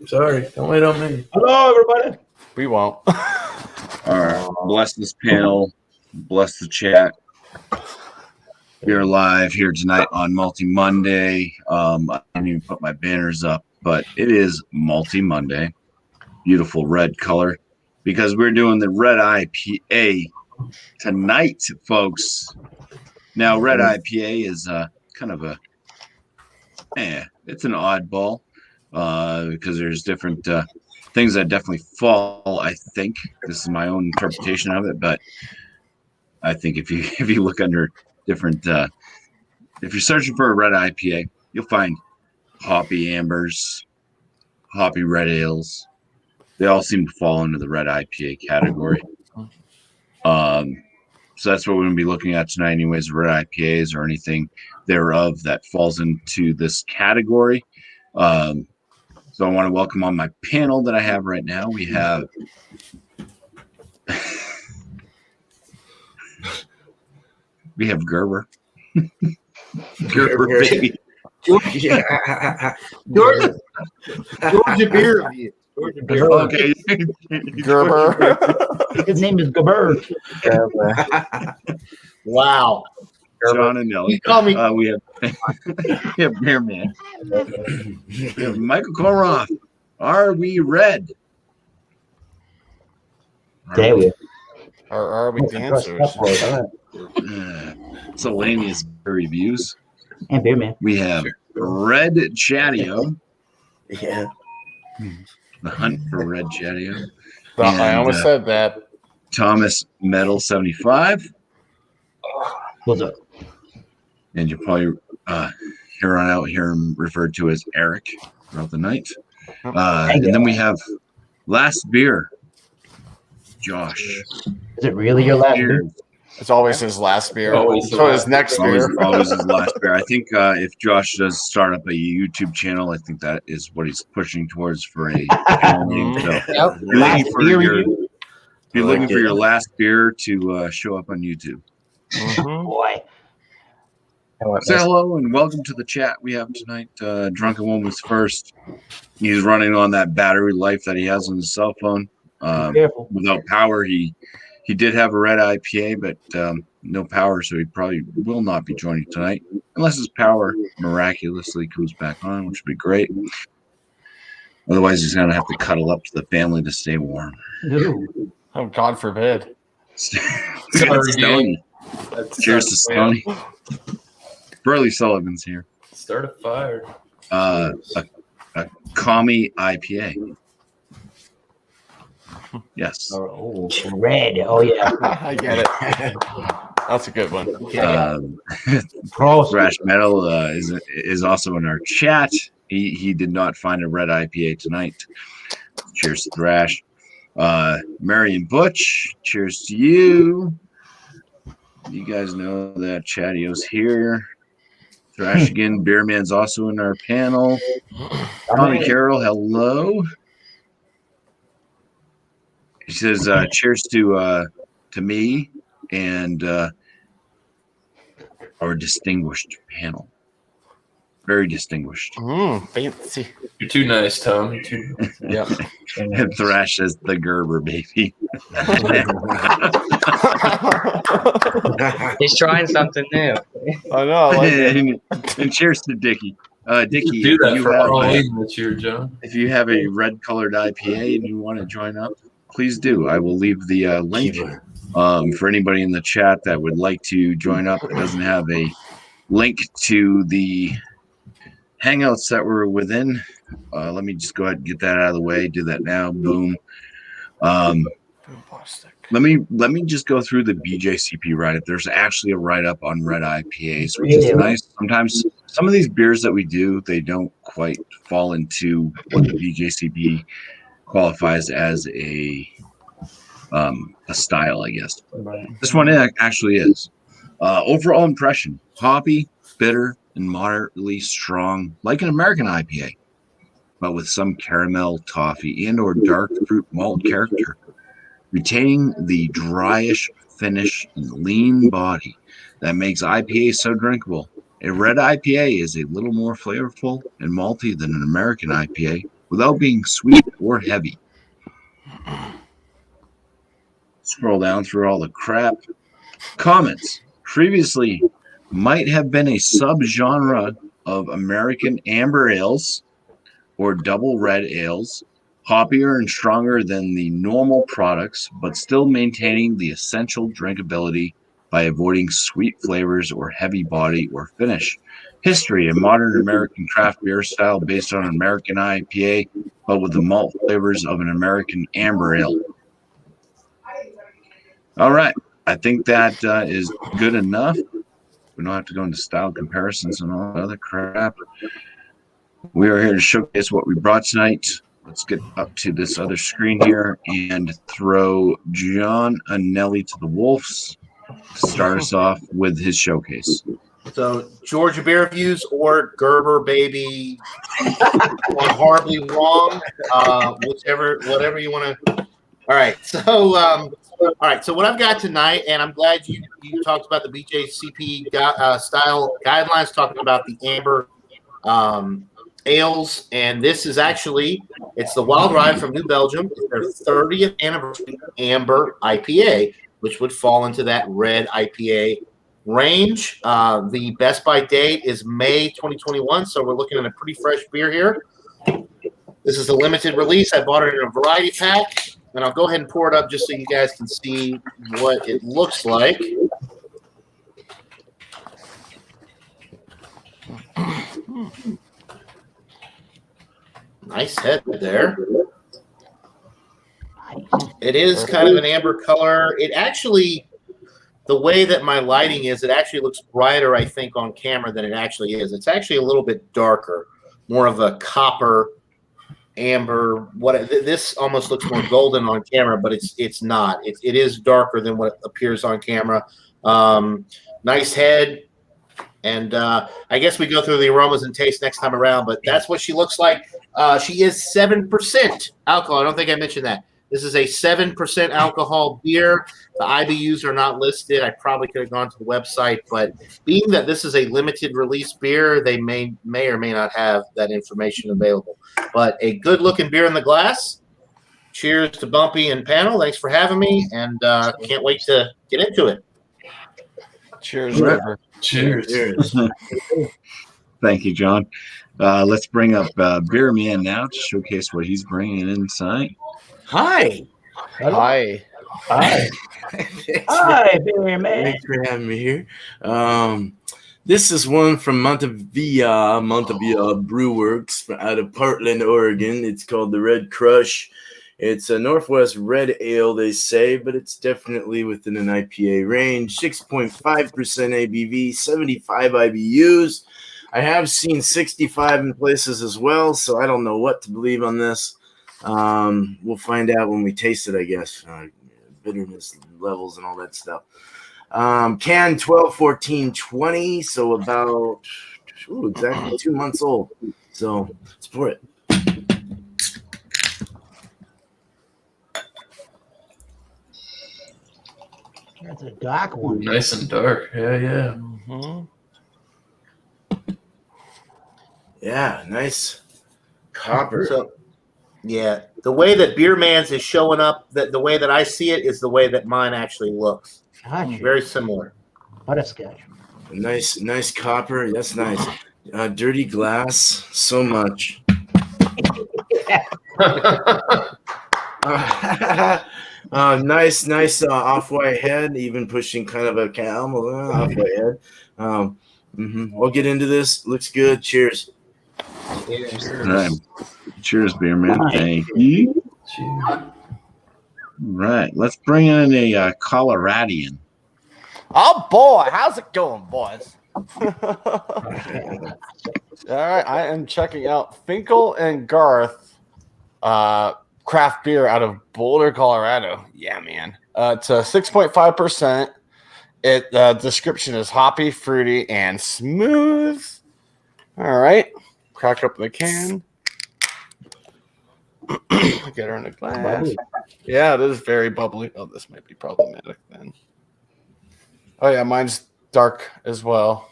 Sorry, don't wait on me. Hello, everybody. We won't. All right. Bless this panel. Bless the chat. We're live here tonight on Malty Monday. I didn't even put my banners up, but it is Malty Monday. Beautiful red color because we're doing the red IPA tonight, folks. Now, red IPA is kind of it's an oddball because there's different things that definitely fall. I think this is my own interpretation of it, but I think if you look under different, if you're searching for a red IPA, you'll find hoppy ambers, hoppy red ales. They all seem to fall into the red IPA category. So that's what we're going to be looking at tonight, anyways, red IPAs or anything thereof that falls into this category. So I want to welcome on my panel that I have right now. We have Gerber. Gerber, baby. Georgia beer review. Okay. Gerber. His name is Gerber. Wow. John and Nelly. You call me. We have Beer Man. We have Michael Koroff. Are we red? There we Are we dancers? Miscellaneous reviews. And Beer Man. We have Red Chatio. Yeah. The hunt for Red Chatio. I almost said that. Thomas Metal 75. What's up? And you'll probably here on out hear him referred to as Eric throughout the night. And then we have Last Beer. Josh. Is it really your last beer? It's always his last beer. Always So his next Always beer. his last beer. I think if Josh does start up a YouTube channel, I think that is what he's pushing towards for a channel name. So Yep. if you're looking for your last beer to show up on YouTube. Boy. Say hello and welcome to the chat we have tonight. Drunken Woman's first. He's running on that battery life that he has on his cell phone. Careful. Without power, he did have a red IPA, but no power, so he probably will not be joining tonight unless his power miraculously comes back on, which would be great. Otherwise, he's gonna have to cuddle up to the family to stay warm. Ooh. Oh, God forbid. Stoney. Cheers to Stoney. Burley Sullivan's here. Start a fire. A commie IPA. Yes. Oh, red. Oh, yeah. I get it. That's a good one. Thrash Metal is also in our chat. He did not find a red IPA tonight. Cheers to Thrash. Marion Butch, cheers to you. You guys know that Chatio's here. Thrash again. Beer Man's also in our panel. Tommy Carroll, hello. He says, cheers to me and our distinguished panel. Very distinguished. Fancy. You're too nice, Tom. Yep. And Thrash says the Gerber baby. He's trying something new. I know. I like it. And cheers to Dickie. Dickie, Do that if for you have Halloween this year, John. if you have a red colored IPA and you want to join up, please do. I will leave the link for anybody in the chat that would like to join up. It doesn't have a link to the Hangouts that we're within. Let me just go ahead and get that out of the way. Do that now. Boom. Let me just go through the BJCP write-up. There's actually a write-up on red IPAs, which is nice. Sometimes some of these beers that we do, they don't quite fall into what the BJCP qualifies as a style, I guess. This one actually is. Overall impression: hoppy, bitter, and moderately strong, like an American IPA, but with some caramel, toffee, and or dark fruit malt character, retaining the dryish finish and lean body that makes IPA so drinkable. A red IPA is a little more flavorful and malty than an American IPA, without being sweet or heavy. Scroll down through all the crap. Comments. Previously might have been a subgenre of American amber ales or double red ales, hoppier and stronger than the normal products, but still maintaining the essential drinkability by avoiding sweet flavors or heavy body or finish. History: a modern American craft beer style based on an American IPA, but with the malt flavors of an American amber ale. All right. I think that is good enough. We don't have to go into style comparisons and all that other crap. We are here to showcase what we brought tonight. Let's get up to this other screen here and throw John and Nelly to the wolves to start us off with his showcase. So Georgia Beer Reviews or Gerber Baby went horribly wrong. Whatever you want to. All right. So what I've got tonight, and I'm glad you talked about the BJCP style guidelines, talking about the amber ales, and this is actually, it's the Wild Ride from New Belgium. It's their 30th anniversary amber IPA, which would fall into that red IPA range. The best by date is May 2021, so we're looking at a pretty fresh beer here. This is a limited release. I bought it in a variety pack, and I'll go ahead and pour it up just so you guys can see what it looks like. Nice head there. It is kind of an amber color. It actually, the way that my lighting is, it actually looks brighter, I think, on camera than it actually is. It's actually a little bit darker, more of a copper amber. This almost looks more golden on camera, but it's not. It is darker than what appears on camera. Nice head. And I guess we go through the aromas and taste next time around, but that's what she looks like. She is 7% alcohol. I don't think I mentioned that. This is a 7% alcohol beer. The IBUs are not listed. I probably could have gone to the website, but being that this is a limited release beer, they may or may not have that information available. But a good-looking beer in the glass. Cheers to BuMpY and panel. Thanks for having me, and can't wait to get into it. Cheers, River. Cheers. Thank you, John. Let's bring up Beer Man now to showcase what he's bringing in tonight. Hi. Hi. Hi. Hi, Beer Man. Thanks for having me here. This is one from Montevilla Brew Works out of Portland, Oregon. It's called the Red Crush. It's a Northwest Red Ale, they say, but it's definitely within an IPA range. 6.5% ABV, 75 IBUs. I have seen 65 in places as well, so I don't know what to believe on this. We'll find out when we taste it, I guess. Bitterness levels and all that stuff. Can 12/14/20, so about exactly 2 months old. So let's pour it. That's a dark one. Nice and dark. Yeah. Mm-hmm. Yeah, nice copper. So, yeah, the way that Beer Man's is showing up, that the way that I see it is the way that mine actually looks. Gotcha. Very similar. Butterscotch. Nice copper. That's nice. Dirty glass. So much. Nice off-white head, even pushing kind of a camel off-white head. We'll get into this. Looks good. Cheers. Cheers. All right. Cheers, Beer Man. Thank you. Cheers. Right. Let's bring in a Coloradian. Oh, boy. How's it going, boys? All right. I am checking out Finkel and Garth craft beer out of Boulder, Colorado. Yeah, man. It's 6.5%. The description is hoppy, fruity, and smooth. All right. Crack up the can. Get her in a glass. Bubbly. Yeah, it is very bubbly. Oh, this might be problematic then. Oh, yeah, mine's dark as well.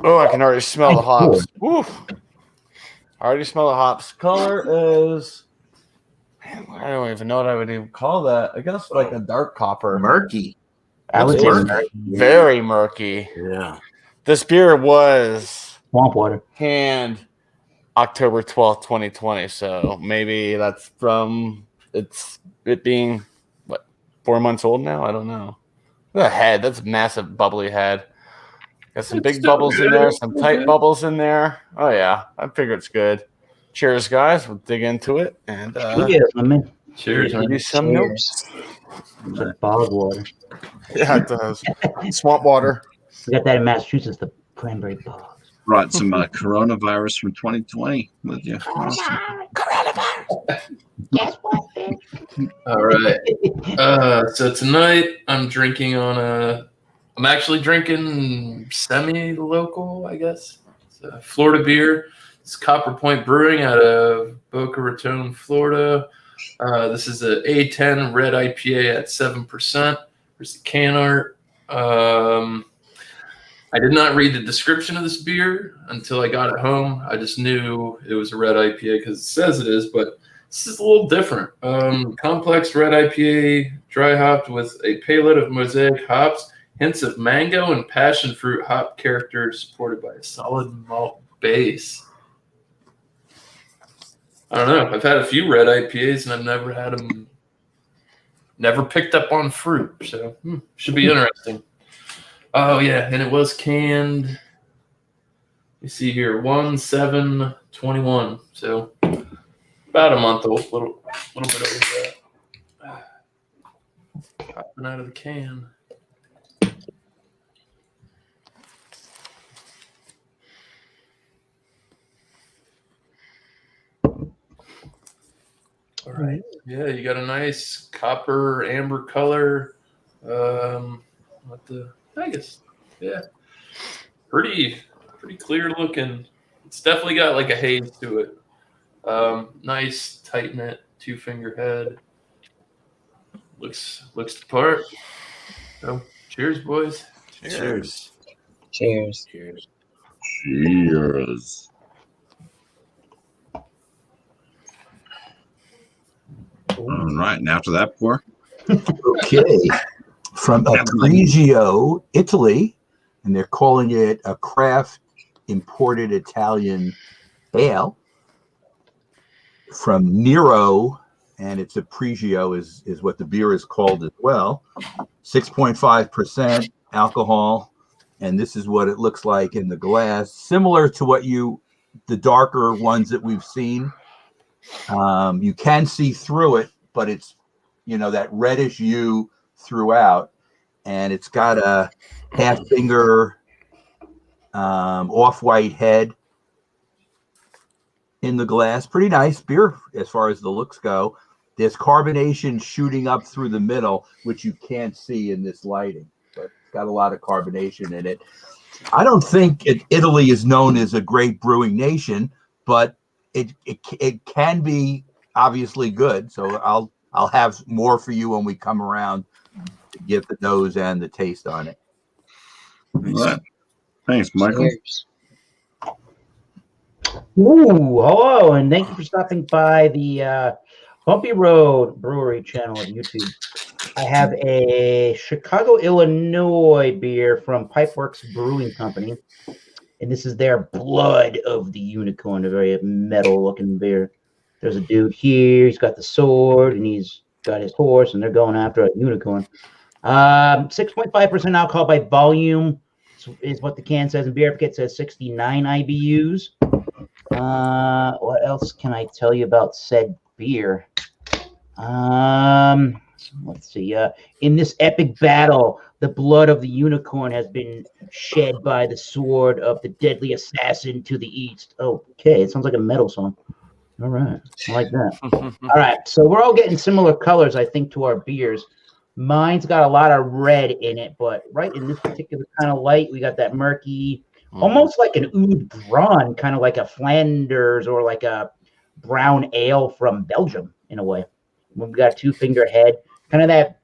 Oh, I can already smell the hops. Woo. I already smell the hops. Color is, man, I don't even know what I would even call that. I guess like a dark copper. Murky. I would It's say murky. Very murky. Yeah. This beer was swamp water. canned October 12th, 2020. So maybe that's from it being, what, 4 months old now? I don't know. The head, that's a massive bubbly head. Got some big bubbles in there, some tight bubbles in there. Oh, yeah. I figure it's good. Cheers, guys. We'll dig into it. And Cheers, my man. Cheers, give man. you some notes. It's like bog water. Yeah, it does. Swamp water. We got that in Massachusetts, the cranberry bogs. Brought some coronavirus from 2020 with you. Guess what, bitch? All right. So tonight I'm drinking I'm actually drinking semi-local, I guess. It's a Florida beer. It's Copper Point Brewing out of Boca Raton, Florida. This is a A10 red IPA at 7%. There's the can art. I did not read the description of this beer until I got it home. I just knew it was a red IPA because it says it is, but this is a little different. Complex red IPA, dry hopped with a palette of mosaic hops, hints of mango and passion fruit hop character supported by a solid malt base. I don't know. I've had a few red IPAs and I've never had them, never picked up on fruit. So should be interesting. Oh, yeah. And it was canned. You see here, 1/7/21. So about a month old, little bit over that. Popping out of the can. All right. Yeah, you got a nice copper amber color. I guess, yeah, pretty clear looking. It's definitely got like a haze to it. Nice tight knit 2-finger head. Looks the part. So, cheers, boys. Cheers. Cheers. Cheers. All right, and after that pour. Okay. From Aprigio, Italy, and they're calling it a craft imported Italian ale. From Nero, and it's Aprigio is what the beer is called as well. 6.5% alcohol, and this is what it looks like in the glass. Similar to the darker ones that we've seen. You can see through it, but it's, that reddish hue throughout, and it's got a half-finger off-white head in the glass. Pretty nice beer as far as the looks go. There's carbonation shooting up through the middle, which you can't see in this lighting, but it's got a lot of carbonation in it. I don't think Italy is known as a great brewing nation, but it can be obviously good. So I'll have more for you when we come around to get the nose and the taste on it. All right. Thanks, Michael. Cheers. Ooh, hello, and thank you for stopping by the Bumpy Road Brewery channel on YouTube. I have a Chicago, Illinois beer from Pipeworks Brewing Company, and this is their Blood of the Unicorn, a very metal-looking beer. There's a dude here, he's got the sword, and he's got his horse, and they're going after a unicorn. 6.5% alcohol by volume is what the can says, and Beer Advocate says 69 IBUs. What else can I tell you about said beer? Let's see. In this epic battle, the blood of the unicorn has been shed by the sword of the deadly assassin to the east. Okay, it sounds like a metal song. All right, I like that. All right, so we're all getting similar colors, I think, to our beers. Mine's got a lot of red in it, but right in this particular kind of light, we got that murky, almost like an oud brun, kind of like a Flanders or like a brown ale from Belgium in a way. We've got a 2-finger head, kind of that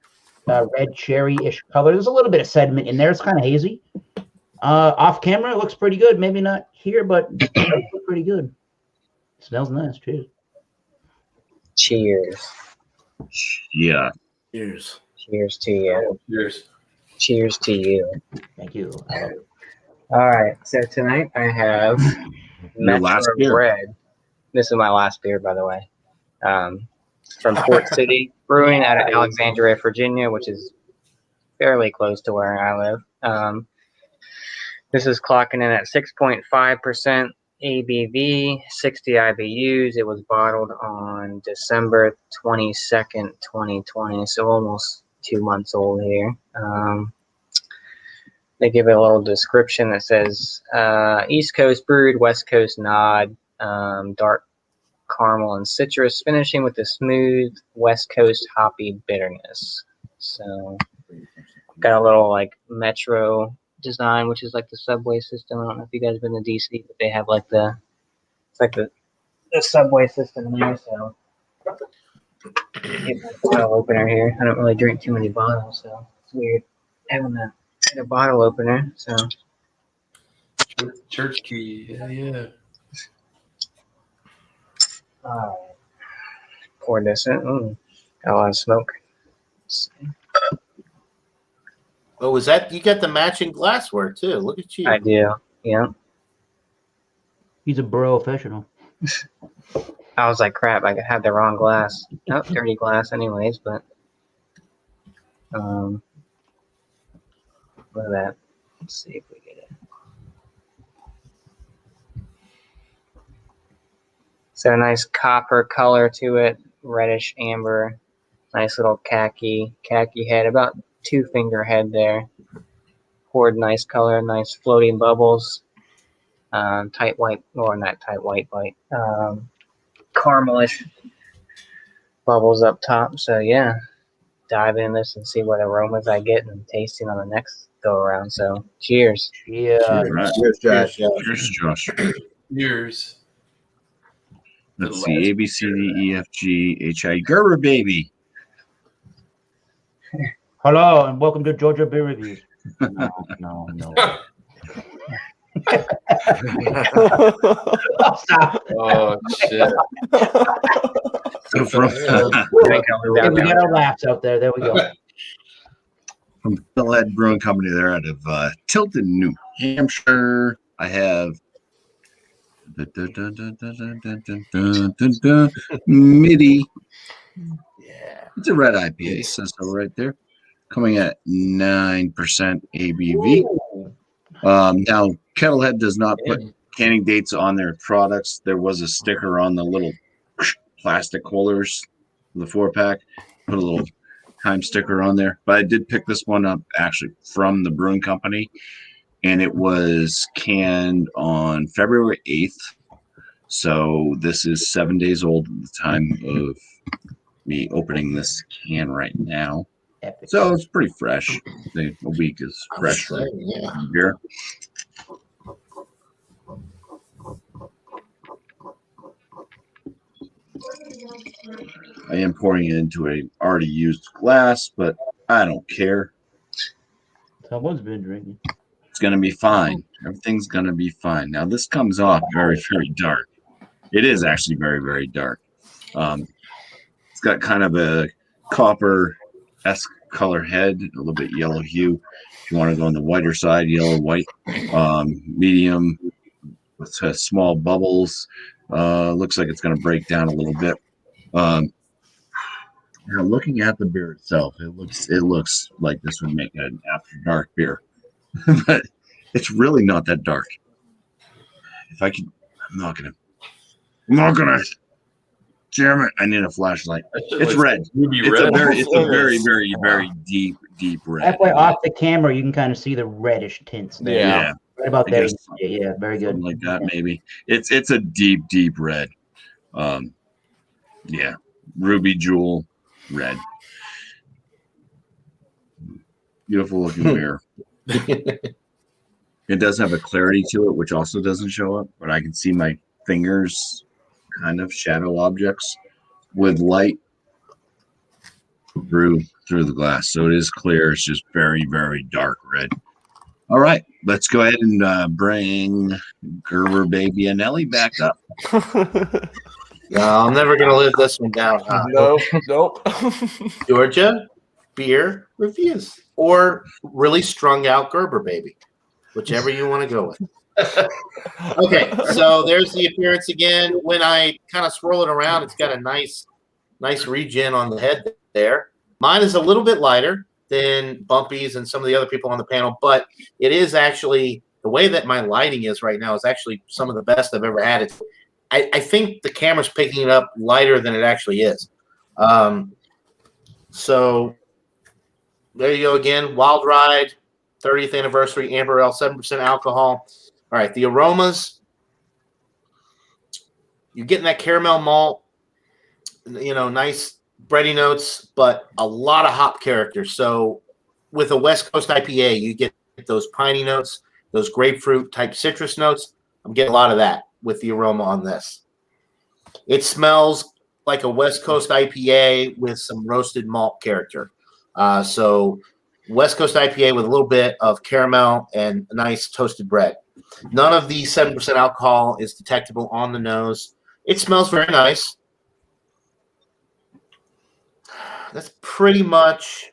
red cherry-ish color. There's a little bit of sediment in there. It's kind of hazy. Off camera, it looks pretty good. Maybe not here, but it looks pretty good. Smells nice. Cheers. Cheers. Yeah. Cheers. Cheers to you. Cheers. Cheers to you. Thank you. All right. So tonight I have Your last beer. Red. This is my last beer, by the way. From Port City Brewing out of Alexandria, Virginia, which is fairly close to where I live. This is clocking in at 6.5% ABV, 60 IBUs. It was bottled on December 22nd, 2020, so almost 2 months old here. They give it a little description that says East Coast brewed, West Coast nod, dark caramel and citrus, finishing with a smooth West Coast hoppy bitterness. So got a little like metro design, which is like the subway system. I don't know if you guys have been to DC, but they have like the subway system there. So get my bottle opener here. I don't really drink too many bottles, so it's weird having a bottle opener. So Church key. Yeah. pour this in. Got a lot of smoke. Oh, was that you got the matching glassware too? Look at you. I do. Yeah. He's a professional. I was like, crap, I had the wrong glass. Oh, dirty glass anyways, but look at that. Let's see if we get it. So a nice copper color to it, reddish amber, nice little khaki head, about 2-finger head there. Poured nice color, nice floating bubbles. Tight white, or not tight white, but caramelish bubbles up top. So yeah, dive in this and see what aromas I get and tasting on the next go around. So cheers. Yeah. Cheers, Josh. Cheers, Josh. Cheers. Let's see. A, B, C, D, E, F, G, H, I. Gerber, baby. Hello and welcome to Georgia Beer Reviews. No. Oh shit. So from Yeah, we got our laughs out there. There we go. from Metalhead Brewing Company, they're out of Tilton, New Hampshire. I have MIDI. Yeah. It's a red IPA, says so right there, coming at 9% ABV. Now, Kettlehead does not put canning dates on their products. There was a sticker on the little plastic holders, the 4-pack. Put a little time sticker on there. But I did pick this one up actually from the brewing company, and it was canned on February 8th. So this is 7 days old at the time of me opening this can right now. Epic. So it's pretty fresh. A week is fresh for Yeah. beer. I am pouring it into a already used glass, but I don't care. Someone's been drinking. It's gonna be fine. Everything's gonna be fine. Now this comes off very, very dark. It is actually very, very dark. It's got kind of a copper-esque color head, a little bit yellow hue. If you want to go on the whiter side, yellow, white, medium with small bubbles. Looks like it's going to break down a little bit. Now, looking at the beer itself, it looks like this would make an after dark beer, but it's really not that dark. If I could, I'm not gonna. Damn it! I need a flashlight. It's red. It's a very, very, very deep red. Halfway off the camera, you can kind of see the reddish tints there. Yeah. Right about I there. guess Yeah, very good. Something like that, maybe. It's a deep, deep red. Yeah, ruby jewel red. Beautiful looking beer. It does have a clarity to it, which also doesn't show up, but I can see my fingers kind of shadow objects with light through the glass. So it is clear. It's just very, very dark red. All right, let's go ahead and bring Gerber Baby and Ellie back up. No, I'm never gonna live this one down. Nope. Georgia beer reviews or really strung out Gerber Baby, whichever you want to go with. Okay, so there's the appearance again. When I kind of swirl it around, it's got a nice regen on the head there. Mine is a little bit lighter than BuMpY-s and some of the other people on the panel, but it is actually the way that my lighting is right now is actually some of the best I've ever had. I think the camera's picking it up lighter than it actually is. So there you go again. Wild Ride, 30th anniversary, Amber Ale, 7% alcohol. All right, the aromas. You're getting that caramel malt, nice bready notes, but a lot of hop character. So with a West Coast IPA, you get those piney notes, those grapefruit type citrus notes. I'm getting a lot of that with the aroma on this. It smells like a West Coast IPA with some roasted malt character. So West Coast IPA with a little bit of caramel and nice toasted bread. None of the 7% alcohol is detectable on the nose. It smells very nice. That's pretty much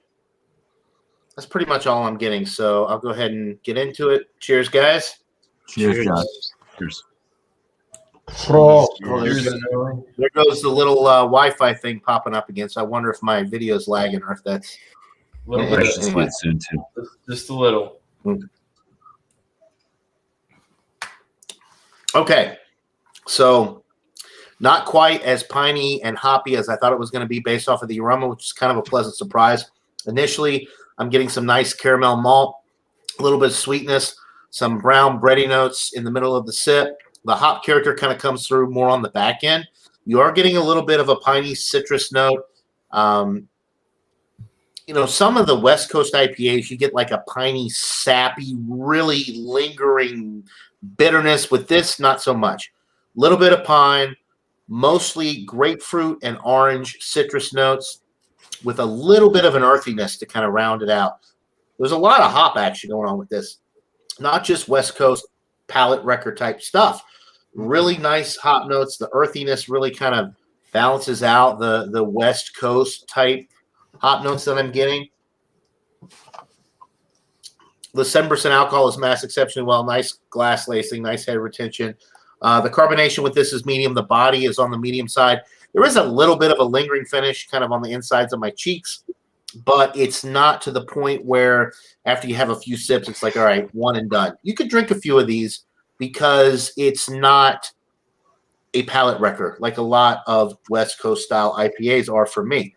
all I'm getting. So I'll go ahead and get into it. Cheers, guys. Cheers, John. Cheers. There goes the little Wi-Fi thing popping up again. So I wonder if my video's lagging or if that's A little Yeah, bit. should split soon too. Just a little. okay. So not quite as piney and hoppy as I thought it was going to be based off of the aroma, which is kind of a pleasant surprise. Initially, I'm getting some nice caramel malt, a little bit of sweetness, some brown bready notes in the middle of the sip. The hop character kind of comes through more on the back end. You are getting a little bit of a piney citrus note. Some of the West Coast IPAs, you get like a piney, sappy, really lingering bitterness. With this, not so much. A little bit of pine, mostly grapefruit and orange citrus notes with a little bit of an earthiness to kind of round it out. There's a lot of hop action going on with this. Not just West Coast palate wrecker type stuff. Really nice hop notes. The earthiness really kind of balances out the West Coast type hop notes that I'm getting. The 7% alcohol is masked exceptionally well. Nice glass lacing, nice head retention. The carbonation with this is medium. The body is on the medium side. There is a little bit of a lingering finish kind of on the insides of my cheeks, but it's not to the point where after you have a few sips, it's like, all right, one and done. You could drink a few of these because it's not a palate wrecker like a lot of West Coast style IPAs are for me.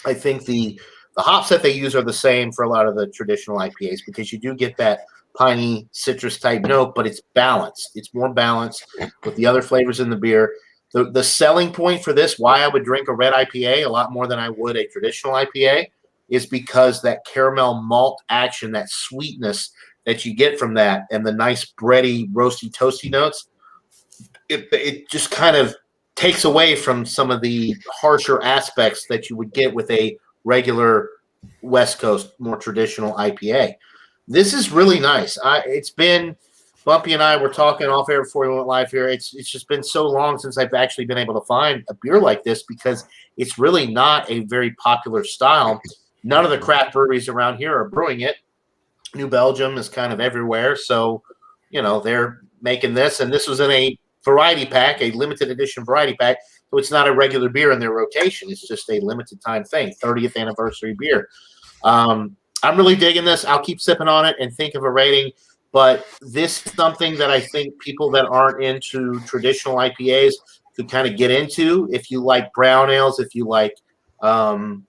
I think the hops that they use are the same for a lot of the traditional IPAs because you do get that piney citrus type note, but it's balanced. It's more balanced with the other flavors in the beer. The selling point for this, why I would drink a red IPA a lot more than I would a traditional IPA, is because that caramel malt action, that sweetness that you get from that, and the nice bready, roasty, toasty notes, it just kind of takes away from some of the harsher aspects that you would get with a regular West Coast, more traditional IPA. This is really nice. It's been BuMpY and I were talking off air before we went live here. It's just been so long since I've actually been able to find a beer like this because it's really not a very popular style. None of the craft breweries around here are brewing it. New Belgium is kind of everywhere. So, they're making this. And this was in a variety pack, a limited edition variety pack. So it's not a regular beer in their rotation. It's just a limited time thing, 30th anniversary beer. I'm really digging this. I'll keep sipping on it and think of a rating. But this is something that I think people that aren't into traditional IPAs could kind of get into. If you like brown ales, if you like, the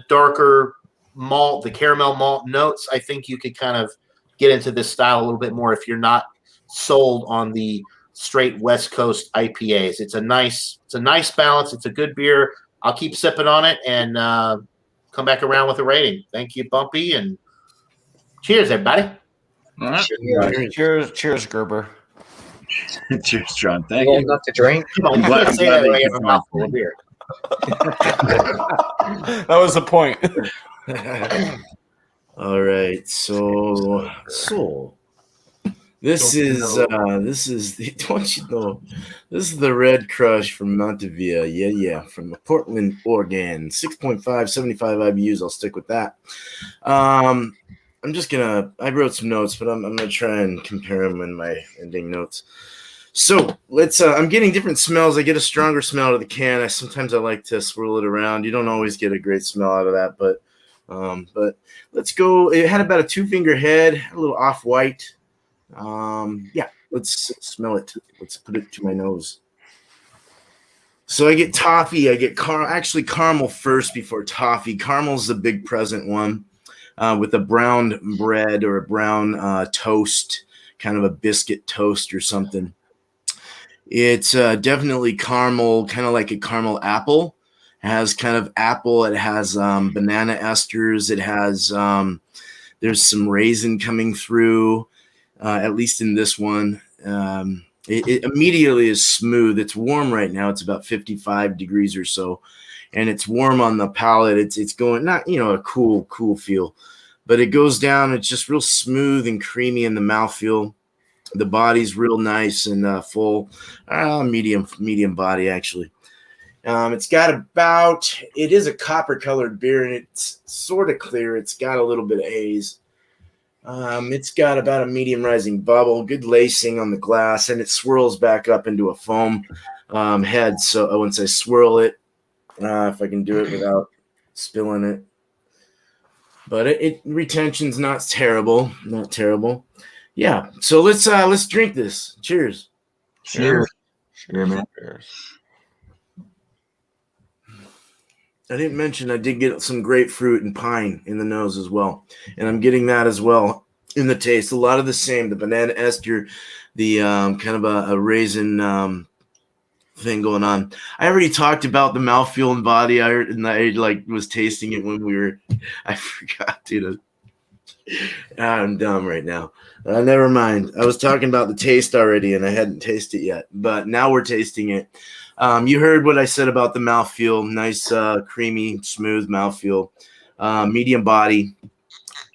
darker malt, the caramel malt notes, I think you could kind of get into this style a little bit more if you're not sold on the straight West Coast IPAs. It's a nice balance. It's a good beer. I'll keep sipping on it and come back around with a rating. Thank you, BuMpY, and cheers, everybody. All right. Cheers, Gerber. Cheers, John. Thank You you. old enough to drink? Come on, I'm glad- I'm say glad that that when I you have a can mouthful find of beer. That was the point. All right, so this is the don't you know this is the Red Crush from Montevideo. Yeah, from Portland, Oregon. 6.5, 75 IBUs. I'll stick with that. I'm just gonna. I wrote some notes, but I'm gonna try and compare them in my ending notes. So let's. I'm getting different smells. I get a stronger smell out of the can. Sometimes I like to swirl it around. You don't always get a great smell out of that, but let's go. It had about a 2-finger head, a little off-white. Yeah, let's smell it. Let's put it to my nose. So I get toffee. I get caramel first before toffee. Caramel's the big present one. With a brown bread or a brown toast, kind of a biscuit toast or something. It's definitely caramel, kind of like a caramel apple. It has kind of apple. It has banana esters. It has there's some raisin coming through, at least in this one. It immediately is smooth. It's warm right now. It's about 55 degrees or so. And it's warm on the palate. It's going, not, a cool feel, but it goes down. It's just real smooth and creamy in the mouthfeel. The body's real nice and full, medium body actually. It's got it is a copper colored beer and it's sort of clear. It's got a little bit of haze. It's got about a medium rising bubble, good lacing on the glass, and it swirls back up into a foam head. So once I swirl it, if I can do it without spilling it. But retention's not terrible. Yeah. So let's drink this. Cheers. Cheers. Cheers, man. I didn't mention I did get some grapefruit and pine in the nose as well. And I'm getting that as well in the taste. A lot of the same. The banana ester, the kind of a raisin thing going on. I already talked about the mouthfeel and body. I was tasting it when I forgot, dude. I'm dumb right now. Never mind. I was talking about the taste already and I hadn't tasted it yet, but now we're tasting it. You heard what I said about the mouthfeel. Nice, creamy, smooth mouthfeel, medium body.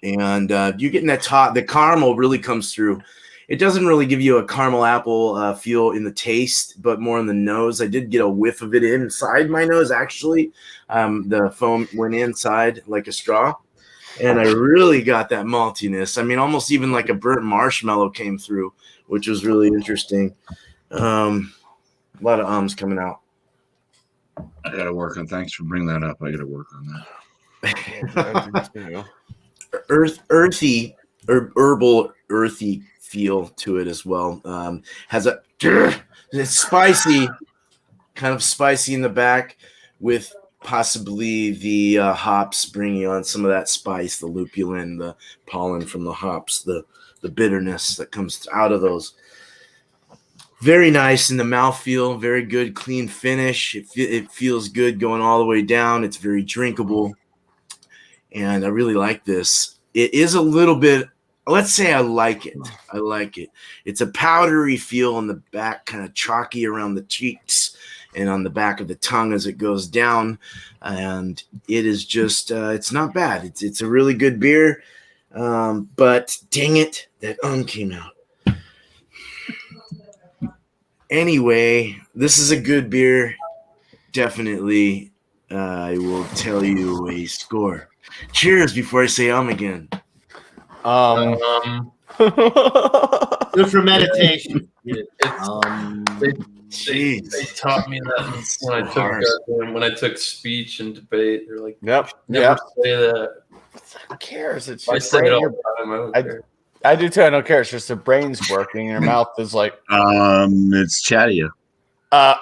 And you're getting the caramel really comes through. It doesn't really give you a caramel apple feel in the taste, but more in the nose. I did get a whiff of it inside my nose, actually. The foam went inside like a straw. And I really got that maltiness. I mean, almost even like a burnt marshmallow came through, which was really interesting. A lot of ums coming out. I got to work on. Thanks for bringing that up. I got to work on that. Earthy or herbal, earthy feel to it as well. Has it's spicy, kind of spicy in the back with possibly the hops bringing on some of that spice, the lupulin, the pollen from the hops, the bitterness that comes out of those. Very nice in the mouthfeel, very good, clean finish. It feels good going all the way down. It's very drinkable, and I really like this. It is a little bit, let's say I like it. It's a powdery feel on the back, kind of chalky around the cheeks and on the back of the tongue as it goes down. And it is just, it's not bad. It's a really good beer. But dang it, that came out. Anyway, this is a good beer. Definitely, I will tell you a score. Cheers before I say again. Good for meditation. They taught me that when I took speech and debate. They're like, Yep. never say that. Who cares? It's I your say brain. it all the time. I don't care. I do too. I don't care. It's just the brain's working. Your mouth is like, It's Chadia. oh.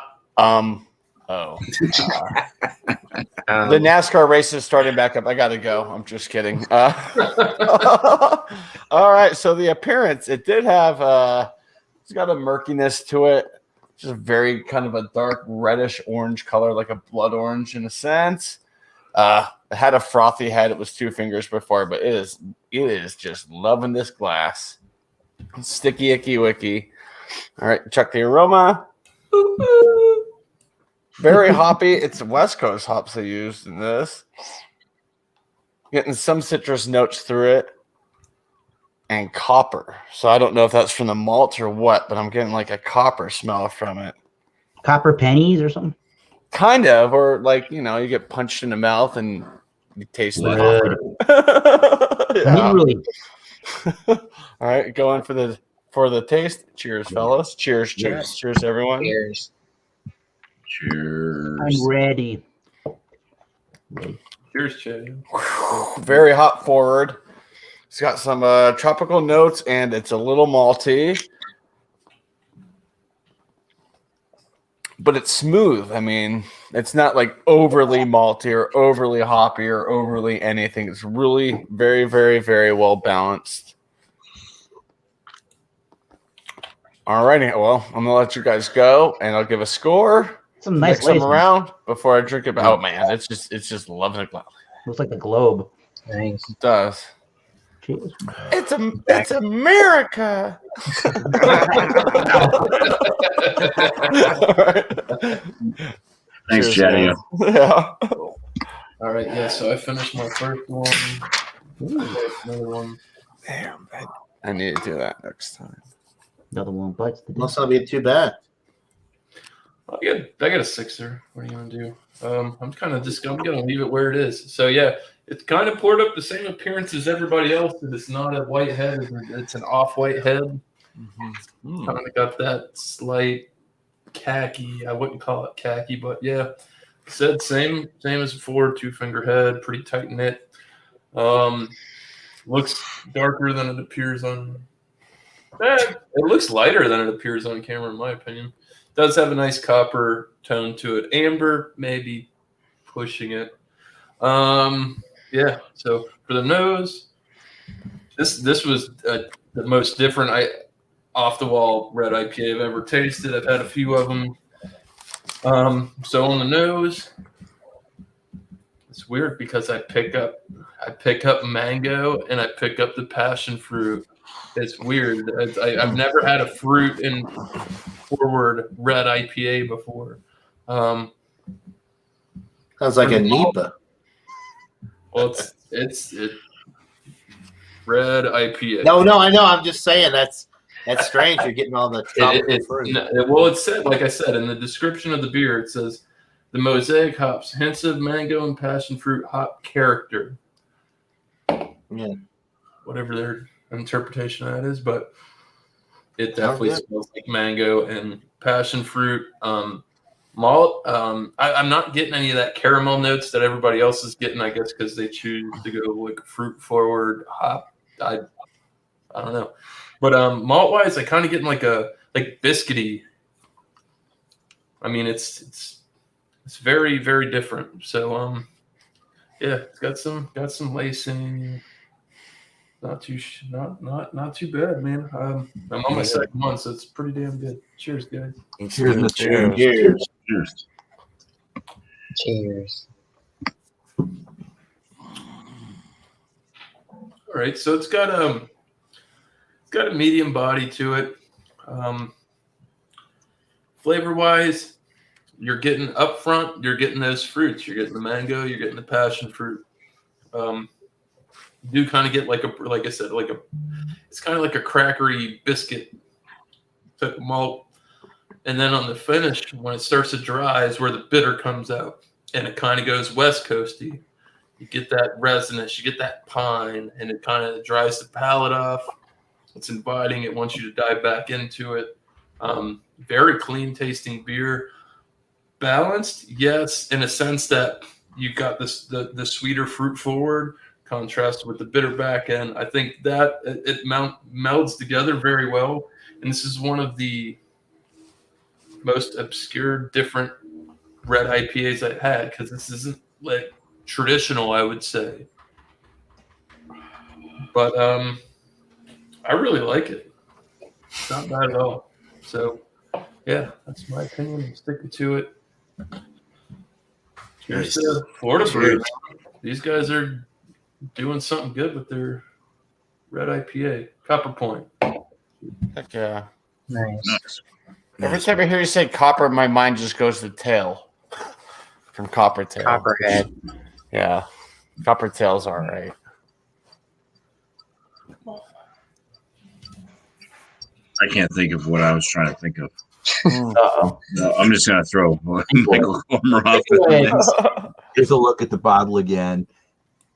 The NASCAR race is starting back up. I gotta go. I'm just kidding. All right. So the appearance, it did have it's got a murkiness to it. Just very kind of a dark reddish orange color, like a blood orange in a sense. It had a frothy head. It was 2 fingers before, but it is just loving this glass. Sticky icky wicky. All right, check the aroma. Very hoppy. It's West Coast hops they used in this. Getting some citrus notes through it and copper. So I don't know if that's from the malt or what, but I'm getting like a copper smell from it. Copper pennies or something? Kind of, or like, you know, you get punched in the mouth and you taste the Good. copper. Yeah. Literally. All right, going for the taste. Cheers, fellas. Cheers, cheers, cheers, everyone. Cheers. Cheers. I'm ready. Cheers, Chad. Very hop forward. It's got some tropical notes and it's a little malty, but it's smooth. I mean, it's not like overly malty or overly hoppy or overly anything. It's really very, very, very well balanced. All righty. Well, I'm gonna let you guys go, and I'll give a score. Some nice Mix them lacing. around before I drink it. Oh man, it's just loving it. Looks like a globe. Nice. It does. Cheers. It's America. Thanks, Cheers, Jenny. man. Yeah. All right, yeah. So I finished my first one. Another one. Damn, I need to do that next time. Another one bites the Must not be too bad. I got a 6er. What are you gonna do? I'm gonna leave it where it is. So yeah, it's kind of poured up the same appearance as everybody else, but it's not a white head. It's an off-white head. Kind of got that slight khaki. I wouldn't call it khaki, but yeah, said same as before. 2-finger head, pretty tight knit. Looks darker than it appears on. It looks lighter than it appears on camera, in my opinion. Does have a nice copper tone to it. Amber, maybe pushing it. Yeah. So for the nose, this was the most different off the wall red IPA I've ever tasted. I've had a few of them. So on the nose, it's weird because I pick up mango and I pick up the passion fruit. It's weird. I've never had a fruit in forward red IPA before. Sounds like a Nipa. Well, it's red IPA. No, I know. I'm just saying that's strange. You're getting all the tropical fruit. Well, it said, like I said, in the description of the beer, it says the mosaic hops, hints of mango and passion fruit hop character. Yeah. Whatever their interpretation of that is, but it definitely smells like mango and passion fruit. Malt. I'm not getting any of that caramel notes that everybody else is getting, I guess, because they choose to go like fruit forward hop. I don't know, but malt wise, I kind of getting like biscuity. I mean, it's very, very different. So yeah, it's got some lacing. Not too bad, man. I'm on my second one, so it's pretty damn good. Cheers, guys. Cheers. Cheers. Cheers. Cheers. All right, so it's got a medium body to it. Flavor wise, you're getting up front. You're getting those fruits. You're getting the mango. You're getting the passion fruit. You do kind of get it's kind of like a crackery biscuit type of malt. And then on the finish, when it starts to dry, is where the bitter comes out. And it kind of goes West Coasty. You get that resonance, you get that pine, and it kind of dries the palate off. It's inviting. It wants you to dive back into it. Very clean tasting beer. Balanced, yes, in a sense that you've got the sweeter fruit forward contrasted with the bitter back end. I think that it melds together very well. And this is one of the most obscure, different red IPAs I've had, because this isn't like traditional, I would say. But I really like it. It's not bad at all. So yeah, that's my opinion. I'm sticking to it. Cheers to Florida Brew. These guys are doing something good with their red IPA. Copper Point. Heck yeah. Nice. Every time I hear you say copper, my mind just goes to tail from Copper Tail. Copperhead. Yeah. Coppertail's all right. I can't think of what I was trying to think of. Uh-oh. No, I'm just gonna throw Michael Cormer off the list. Here's a look at the bottle again.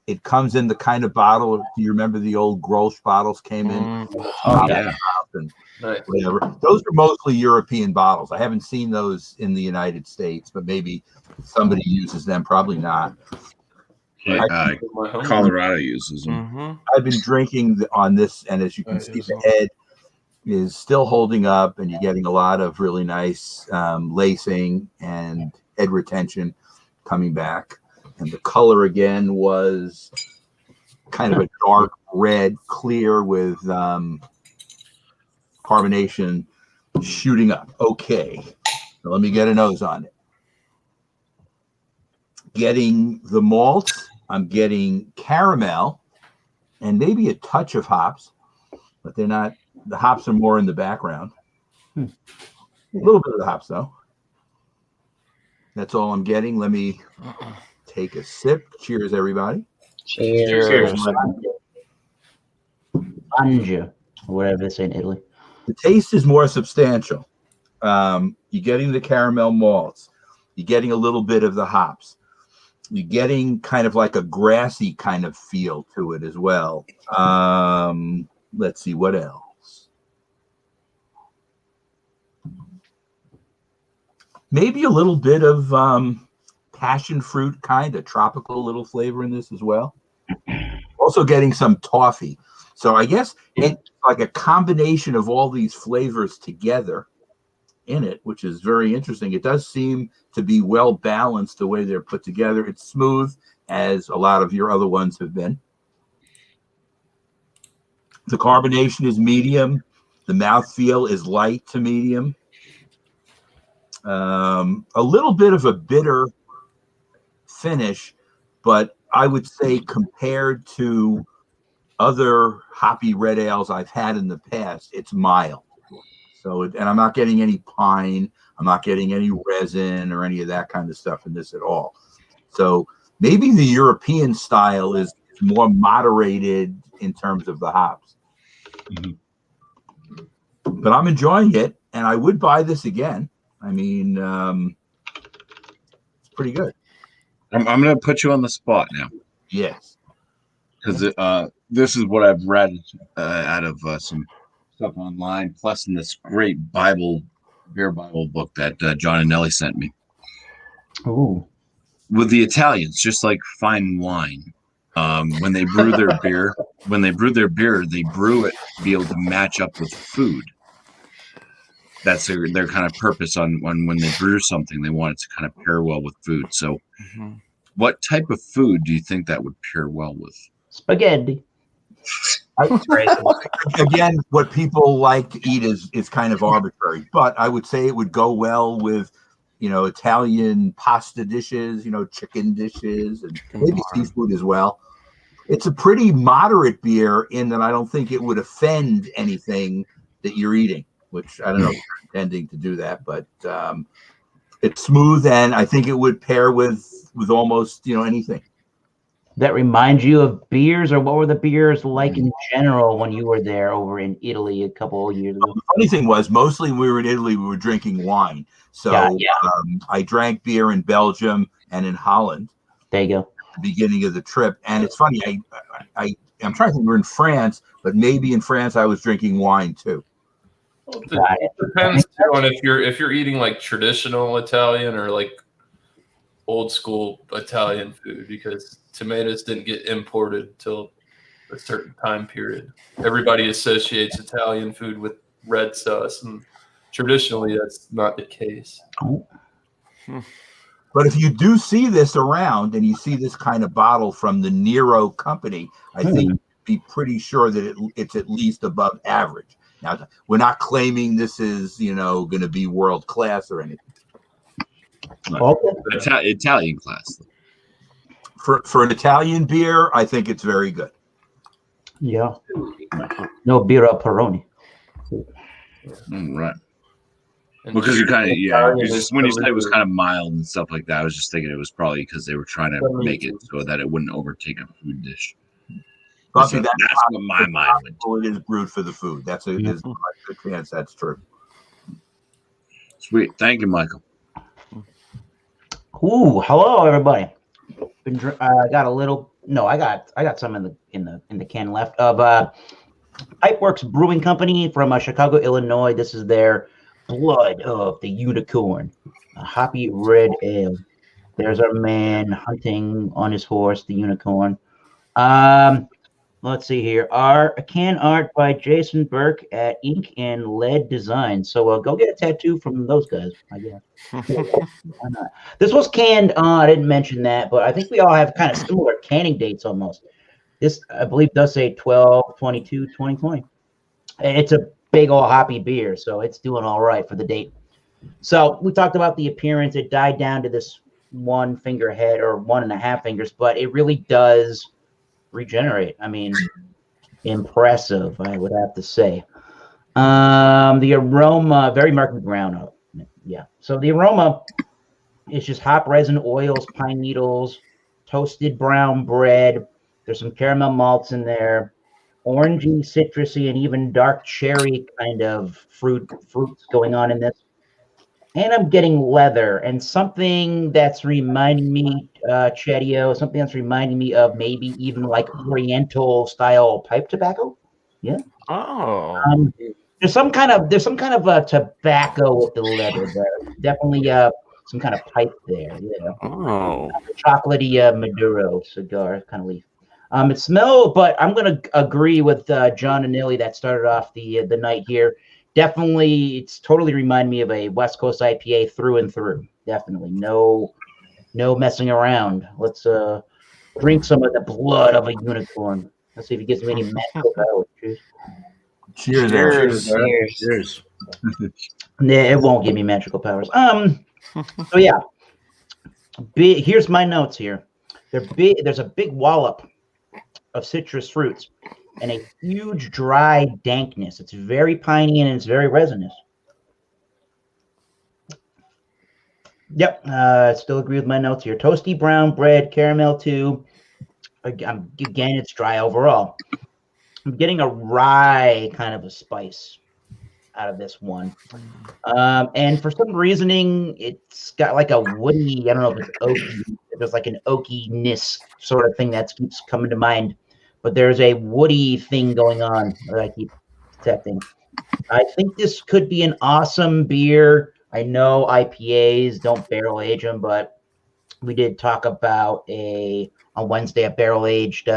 It comes in the kind of bottle. Do you remember the old Grolsch bottles came in? Oh yeah. And Nice. whatever. Those are mostly European bottles. I haven't seen those in the United States, but maybe somebody uses them. Probably not. Colorado uses them. Mm-hmm. I've been drinking on this, and as you can see, the head is still holding up, and you're getting a lot of really nice lacing and head retention coming back. And the color again was kind of a dark red, clear with carbonation shooting up. Okay, so let me get a nose on it. Getting the malts, I'm getting caramel and maybe a touch of hops, but they're not. The hops are more in the background. A little bit of the hops, though. That's all I'm getting. Let me take a sip. Cheers, everybody. Cheers. Anja, or whatever they say in Italy. The taste is more substantial. You're getting the caramel malts. You're getting a little bit of the hops. You're getting kind of like a grassy kind of feel to it as well. Let's see, what else? Maybe a little bit of passion fruit, kind of tropical little flavor in this as well. Also getting some toffee. So I guess it's like a combination of all these flavors together in it, which is very interesting. It does seem to be well balanced the way they're put together. It's smooth, as a lot of your other ones have been. The carbonation is medium. The mouthfeel is light to medium. A little bit of a bitter finish, but I would say compared to other hoppy red ales I've had in the past, it's mild. So, and I'm not getting any pine. I'm not getting any resin or any of that kind of stuff in this at all. So maybe the European style is more moderated in terms of the hops. Mm-hmm. But I'm enjoying it, and I would buy this again. I mean, it's pretty good. I'm going to put you on the spot now. Yes. Because this is what I've read out of some stuff online, plus in this great beer Bible book that John and Nellie sent me. Ooh. With the Italians, just like fine wine, when they brew their beer, they brew it to be able to match up with food. That's their kind of purpose on when they brew something. They want it to kind of pair well with food. So, what type of food do you think that would pair well with? Spaghetti. Again, what people like to eat is kind of arbitrary, but I would say it would go well with, Italian pasta dishes, chicken dishes, and maybe seafood as well. It's a pretty moderate beer in that I don't think it would offend anything that you're eating, which I don't know if you're intending to do that, but it's smooth, and I think it would pair with almost, anything. That reminds you of beers, or what were the beers like in general when you were there over in Italy a couple of years ago? The funny thing was, mostly when we were in Italy, we were drinking wine. So I drank beer in Belgium and in Holland. There you go. At the beginning of the trip, and it's funny. I'm trying to think. We're in France, but maybe in France I was drinking wine too. Well, it depends on if you're eating like traditional Italian or like old school Italian food, because tomatoes didn't get imported till a certain time period. Everybody associates Italian food with red sauce, and traditionally that's not the case. But if you do see this around and you see this kind of bottle from the Nero company, I think you'd be pretty sure that it's at least above average. Now, we're not claiming this is, going to be world class or anything. Italian class. For an Italian beer, I think it's very good. Yeah. No birra Peroni. Right. And Because you kind of, Italian you is just when you said it was familiar. kind of mild and stuff like that, I was just thinking it was probably because they were trying to make it so that it wouldn't overtake a food dish. Bumpy, So that's what my mind went to. it is brewed for the food. That's a there's a good chance that's true. Sweet, thank you, Michael. Ooh, hello everybody. Got a little. No, I got some in the can left of Pipeworks Brewing Company from Chicago, Illinois. This is their Blood of the Unicorn, a hoppy red ale. There's our man hunting on his horse, the unicorn. Let's see here. A can art by Jason Burke at Ink and Lead Design. So go get a tattoo from those guys, I guess. Why not? This was canned on. I didn't mention that, but I think we all have kind of similar canning dates almost. This, I believe, does say 12/22/2020. It's a big old hoppy beer, so it's doing all right for the date. So we talked about the appearance. It died down to this 1 finger head or 1.5 fingers, but it really does regenerate. I mean, impressive, I would have to say. The aroma, very murky brown. Yeah. So the aroma is just hop resin oils, pine needles, toasted brown bread. There's some caramel malts in there, orangey, citrusy, and even dark cherry kind of fruits going on in this. And I'm getting leather and something that's reminding me, Chedio, something that's reminding me of maybe even like Oriental style pipe tobacco. Yeah. Oh. There's some kind of tobacco with the leather there. Definitely some kind of pipe there. Yeah. Oh. Chocolatey Maduro cigar kind of leaf. It smells, but I'm gonna agree with John and Nilly that started off the night here. Definitely, it's totally remind me of a West Coast IPA through and through. Definitely, no messing around. Let's drink some of the blood of a unicorn. Let's see if it gives me any magical power. Cheers. Cheers. Cheers. Nah, it won't give me magical powers. So yeah, here's my notes here. There's a big wallop of citrus fruits and a huge dry dankness. It's very piney and it's very resinous. Yep, I still agree with my notes here. Toasty brown bread, caramel too. Again, it's dry overall. I'm getting a rye kind of a spice out of this one. And for some reasoning, it's got like a woody, I don't know if it's oaky. There's like an oakiness sort of thing that keeps coming to mind. But there's a woody thing going on that I keep detecting. I think this could be an awesome beer. I know IPAs don't barrel age them, but we did talk about on Wednesday a barrel aged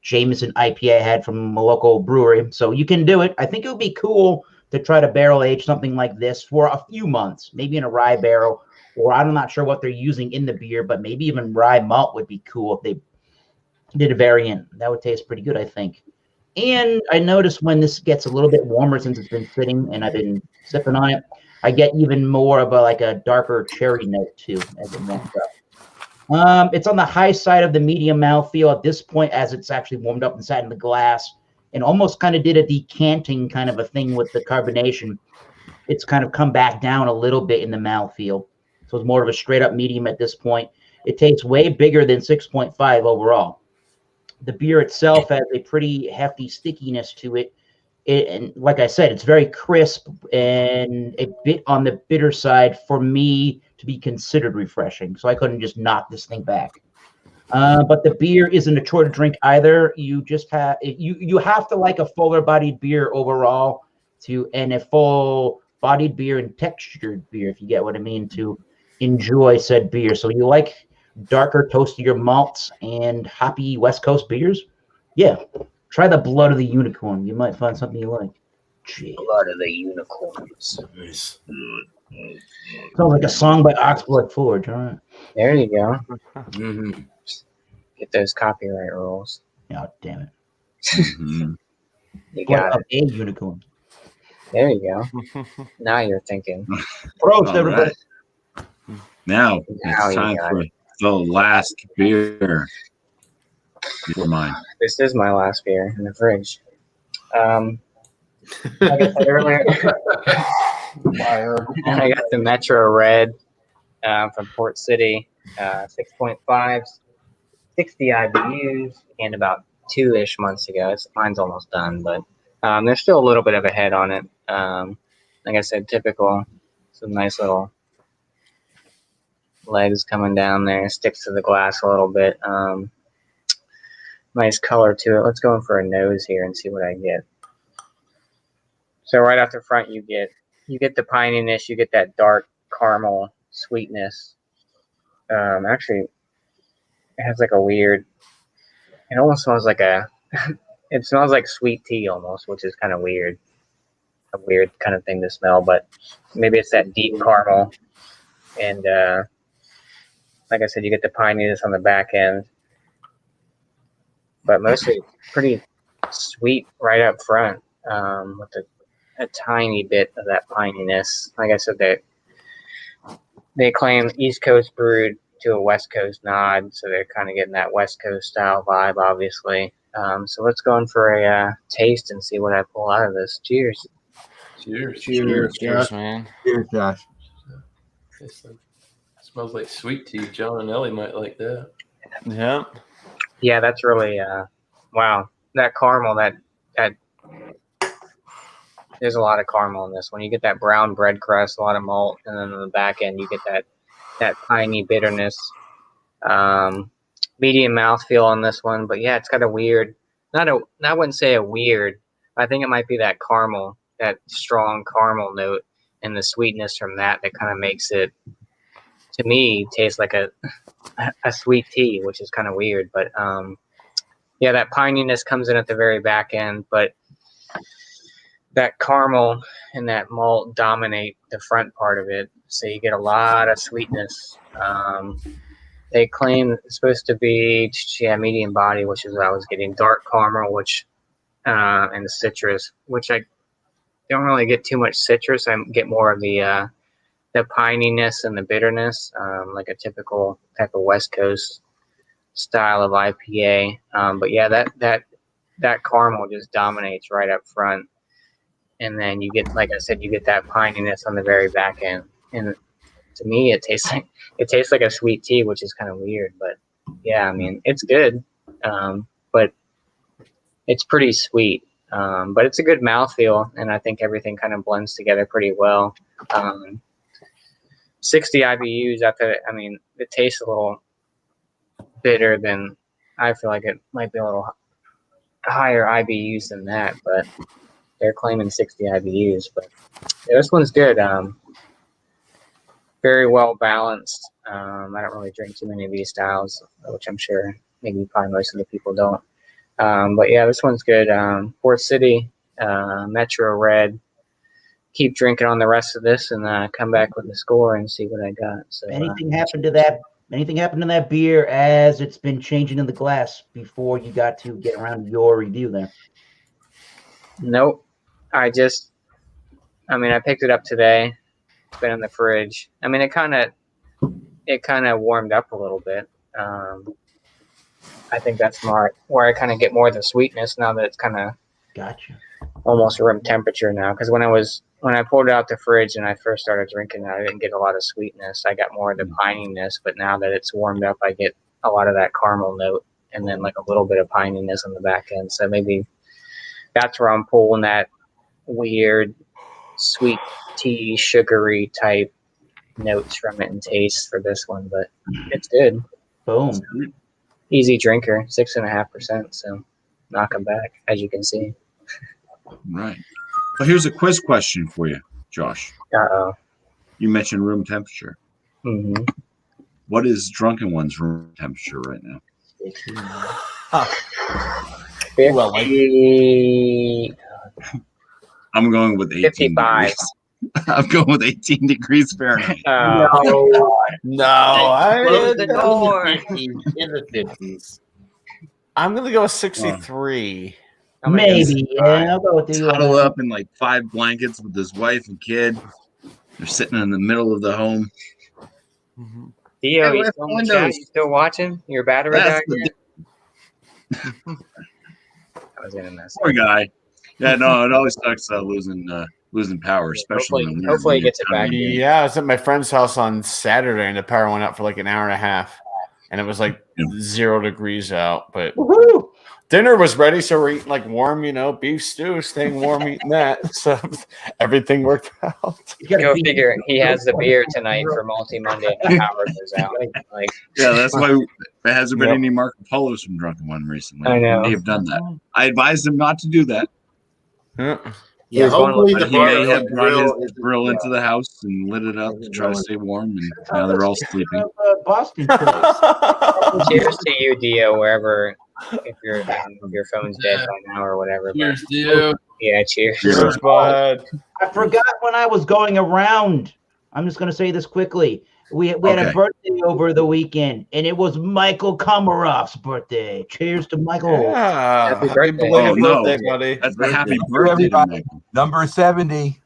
Jameson IPA I had from a local brewery. So you can do it. I think it would be cool to try to barrel age something like this for a few months, maybe in a rye barrel, or I'm not sure what they're using in the beer, but maybe even rye malt would be cool if they did a variant. That would taste pretty good, I think. And I noticed when this gets a little bit warmer since it's been sitting and I've been sipping on it, I get even more of a darker cherry note too as it warms up. It's on the high side of the medium mouthfeel at this point as it's actually warmed up and sat in the glass and almost kind of did a decanting kind of a thing with the carbonation. It's kind of come back down a little bit in the mouthfeel. So it's more of a straight up medium at this point. It tastes way bigger than 6.5 overall. The beer itself has a pretty hefty stickiness to it. And like I said, it's very crisp and a bit on the bitter side for me to be considered refreshing. So I couldn't just knock this thing back. But the beer isn't a chore to drink either. You just have you have to like a fuller bodied beer overall and a full bodied beer and textured beer, if you get what I mean, to enjoy said beer. So you like darker, toastier malts and hoppy West Coast beers? Yeah. Try the blood of the unicorn. You might find something you like. Jeez. Blood of the unicorns. Nice. Sounds like a song by Oxblood Forge, all right? There you go. Mm-hmm. Get those copyright rules. Oh, damn it. Mhm. You Blood got of it. a unicorn. There you go. Now you're thinking. Prost, All everybody. right. Now Now it's you time got for the last beer. Before mine. This is my last beer in the fridge. Like I said earlier, Liar. And I got the Metro Red from Port City, 6.5, 60 IBUs, and about 2-ish months ago. Mine's almost done, but there's still a little bit of a head on it. Like I said, typical. Some nice little legs coming down there. Sticks to the glass a little bit. Nice color to it. Let's go in for a nose here and see what I get. So right off the front, you get the pininess. You get that dark caramel sweetness. Actually, it has like a weird. It almost smells like it smells like sweet tea almost, which is kind of weird. A weird kind of thing to smell, but maybe it's that deep caramel. And like I said, you get the pininess on the back end, but mostly pretty sweet right up front, with a tiny bit of that pininess. Like I said, they claim East Coast brewed to a West Coast nod, so they're kind of getting that West Coast style vibe, obviously. So let's go in for a taste and see what I pull out of this. Cheers. Cheers. Cheers, man. Cheers, Josh. Smells like sweet tea. John and Ellie might like that. Yeah. Yeah, that's really wow. That caramel, that there's a lot of caramel in this one. You get that brown bread crust, a lot of malt, and then on the back end you get that piney bitterness. Medium mouthfeel on this one, but yeah, it's got a weird, I wouldn't say a weird, I think it might be that caramel, that strong caramel note, and the sweetness from that kind of makes it, to me, taste like a sweet tea, which is kind of weird. But yeah, that pininess comes in at the very back end, but that caramel and that malt dominate the front part of it, so you get a lot of sweetness. They claim it's supposed to be medium body, which is what I was getting. Dark caramel, which and the citrus, which I don't really get too much citrus. I get more of the pininess and the bitterness, like a typical type of West Coast style of IPA. But yeah, that caramel just dominates right up front, and then you get, like I said, you get that pininess on the very back end. And to me, it tastes like a sweet tea, which is kind of weird. But yeah, I mean, it's good, but it's pretty sweet. But it's a good mouthfeel, and I think everything kind of blends together pretty well. 60 IBUs after, I mean, it tastes a little bitter than, I feel like it might be a little higher IBUs than that, but they're claiming 60 IBUs. But yeah, this one's good. Very well balanced. I don't really drink too many of these styles, which I'm sure maybe probably most of the people don't. But yeah, this one's good. Port City, Metro Red. Keep drinking on the rest of this and come back with the score and see what I got. So Anything happened to that beer as it's been changing in the glass before you got to get around to your review there? Nope. I picked it up today. It's been in the fridge. I mean, it kind of warmed up a little bit. I think that's more where I kind of get more of the sweetness now that it's kind of almost room temperature now. Because when I pulled it out the fridge and I first started drinking it, I didn't get a lot of sweetness. I got more of the pininess, but now that it's warmed up, I get a lot of that caramel note and then like a little bit of pininess on the back end. So maybe that's where I'm pulling that weird sweet tea, sugary type notes from it and taste for this one. But it's good. Boom. Easy drinker, 6.5%. So knock them back, as you can see. Right. Well, here's a quiz question for you, Josh. Uh-oh. You mentioned room temperature. Mm-hmm. What is Drunken One's room temperature right now? 50. I'm going with 18 55. degrees. I'm going with 18 degrees Fahrenheit. Close the door. In the 50s. I'm gonna go with 63. Maybe, yeah. I'll go with you. Huddle up in like 5 blankets with his wife and kid. They're sitting in the middle of the home. Theo, you still in the chat? You still watching? Your battery died again? I was gonna mess. Poor guy. Yeah, no, it always sucks losing losing power, especially when we're Hopefully he gets it back. Yeah, I was at my friend's house on Saturday, and the power went out for like an hour and a half, and it was like 0 degrees out. But Woohoo! dinner was ready, so we're eating like warm, beef stew, staying warm, eating that. So everything worked out. Go figure. He has the beer tonight for Malty Monday, and the power goes out. Like, Yeah, that's why there hasn't been any Marco Polos from Drunken One recently. I know. They have done that. I advised him not to do that. Yeah, hopefully the But he may have barbecue brought grill his is grill into the house and lit it up to try to stay warm, and now they're all sleeping. Boston place. cheers to you, Dio, wherever. If your phone's dead by now or whatever. Cheers, Dio. Yeah, cheers. Cheers, bud. I forgot when I was going around. I'm just going to say this quickly. We had a birthday over the weekend, and it was Michael Komaroff's birthday. Cheers to Michael. Yeah, Happy happy birthday. belated Oh, no. birthday, buddy. That's the happy birthday to everybody. Michael. Number 70.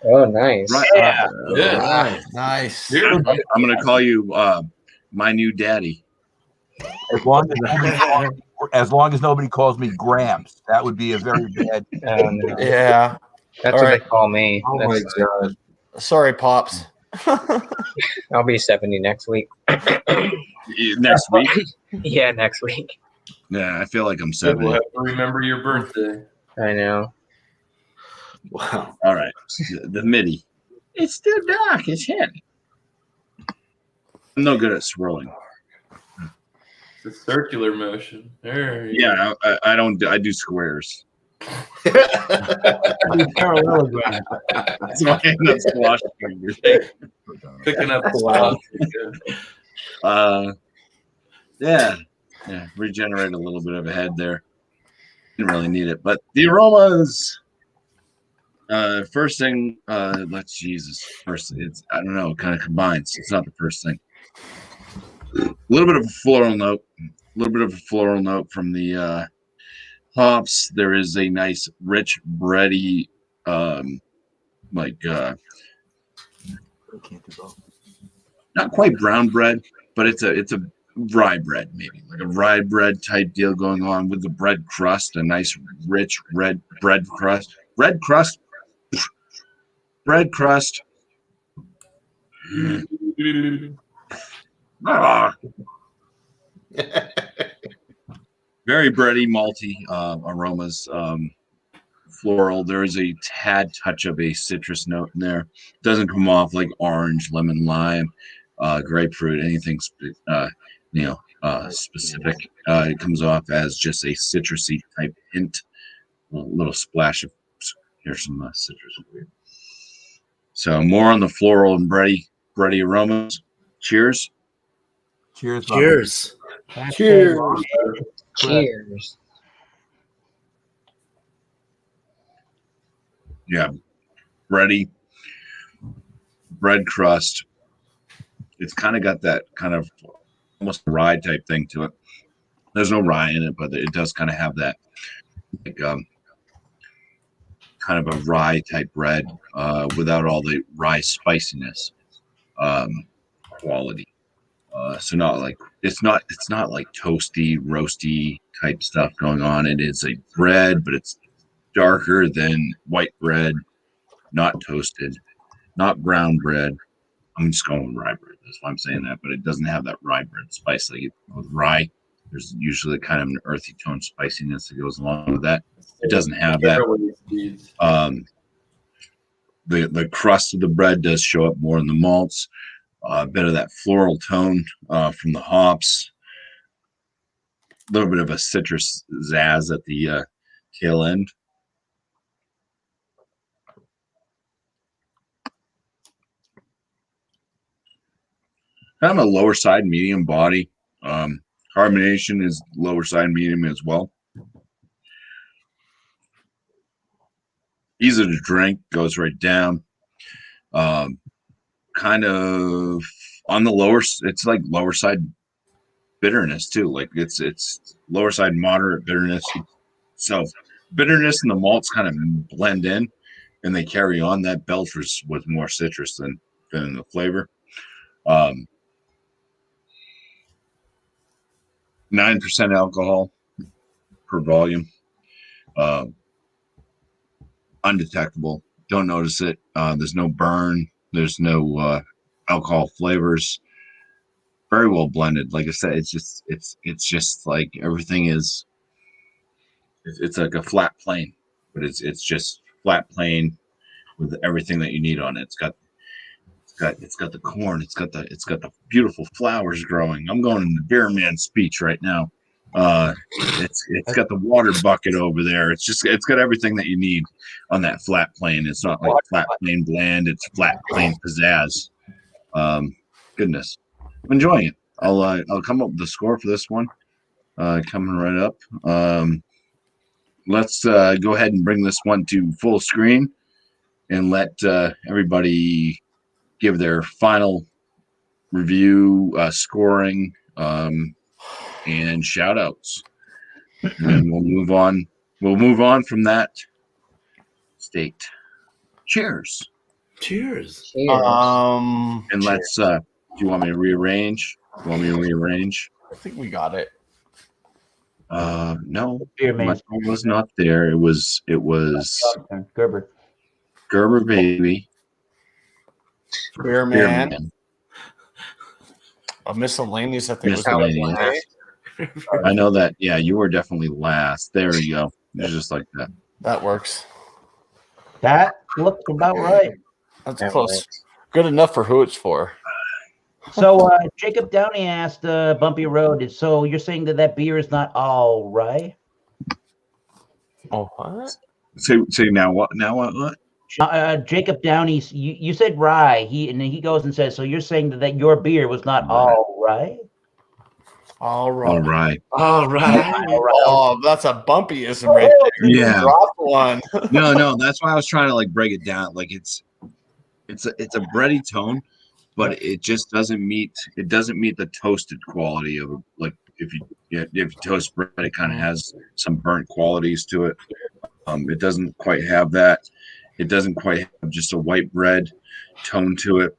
Oh, nice. Right. Yeah. Yeah. Nice. Cheers, Mike. I'm going to call you my new daddy. As long as nobody calls me Gramps, that would be a very bad. No. Yeah. That's All what right. they call me. Oh my god! Sorry, Pops. I'll be 70 next week. Next week? Yeah, next week. Yeah, I feel like I'm We'll 70. have to remember your birthday. I know. Wow. All right. The MIDI. It's still dark. It's heavy. I'm no good at swirling. The circular motion. There you Yeah, I don't. I do squares. Parallelogram. That's my squash fingers. picking up the Yeah. Regenerate a little bit of a head there. Didn't really need it, but the aromas. First thing, let's Jesus. First, it's I don't know, it kind of combines. It's not the first thing. A little bit of a floral note. A little bit of a floral note from the hops. There is a nice, rich, bready, not quite brown bread, but it's a rye bread, maybe like a rye bread type deal going on with the bread crust. A nice, rich red bread crust. Bread crust. Ah. Very bready, malty aromas, floral. There is a tad touch of a citrus note in there. Doesn't come off like orange, lemon, lime, grapefruit, anything specific. It comes off as just a citrusy type hint. A little splash of here's some citrus. So more on the floral and bready aromas. Cheers. Cheers. Cheers. Cheers. Cheers. Yeah, bread crust. It's kind of got that kind of almost rye type thing to it. There's no rye in it, but it does kind of have that like kind of a rye type bread without all the rye spiciness quality. So not like it's not like toasty, roasty type stuff going on. It is a bread, but it's darker than white bread, not toasted, not brown bread. I'm just going with rye bread. That's why I'm saying that, but it doesn't have that rye bread spice. Like with rye, there's usually kind of an earthy tone spiciness that goes along with that. It doesn't have that. The crust of the bread does show up more in the malts. A bit of that floral tone from the hops. A little bit of a citrus zazz at the tail end. Kind of a lower side medium body. Carbonation is lower side medium as well. Easy to drink, goes right down. Kind of on the lower, it's like lower side bitterness too. Like it's lower side moderate bitterness. So bitterness and the malts kind of blend in and they carry on. That Belch was more citrus than the flavor. 9% alcohol per volume. Undetectable. Don't notice it. There's no burn. There's no alcohol flavors. Very well blended. Like I said, it's just like everything is. It's like a flat plane, but it's just flat plane with everything that you need on it. It's got the corn. It's got the beautiful flowers growing. I'm going in the beer man speech right now. It's got the water bucket over there. It's got everything that you need on that flat plane. It's not like flat plane bland. It's flat plane pizzazz. Goodness, I'm enjoying it. I'll come up with the score for this one. Coming right up. Let's go ahead and bring this one to full screen and let everybody give their final review, scoring, and shout outs. And then we'll move on. We'll move on from that state. Cheers. Cheers. And let's do you want me to rearrange? I think we got it. No. Beer My man. phone was not there. It was Gerber. Gerber baby. Beer Beer man. man. A miscellaneous, I think. Miscellaneous. I know that. Yeah, you were definitely last. There we go. It's just like that. That works. That looks about right. That's That close. works. Good enough for who it's for. So Jacob Downey asked Bumpy Road, so you're saying that beer is not all right? Oh, what? So now what? Now what? Jacob Downey, you said rye. He goes and says, so you're saying that your beer was not all right? All right. All right. All right. Oh, that's a BuMpY-ism right there. You Yeah. dropped one. No. That's why I was trying to like break it down. Like it's a bready tone, but it just doesn't meet. It doesn't meet the toasted quality of like if you toast bread, it kind of has some burnt qualities to it. It doesn't quite have that. It doesn't quite have just a white bread tone to it.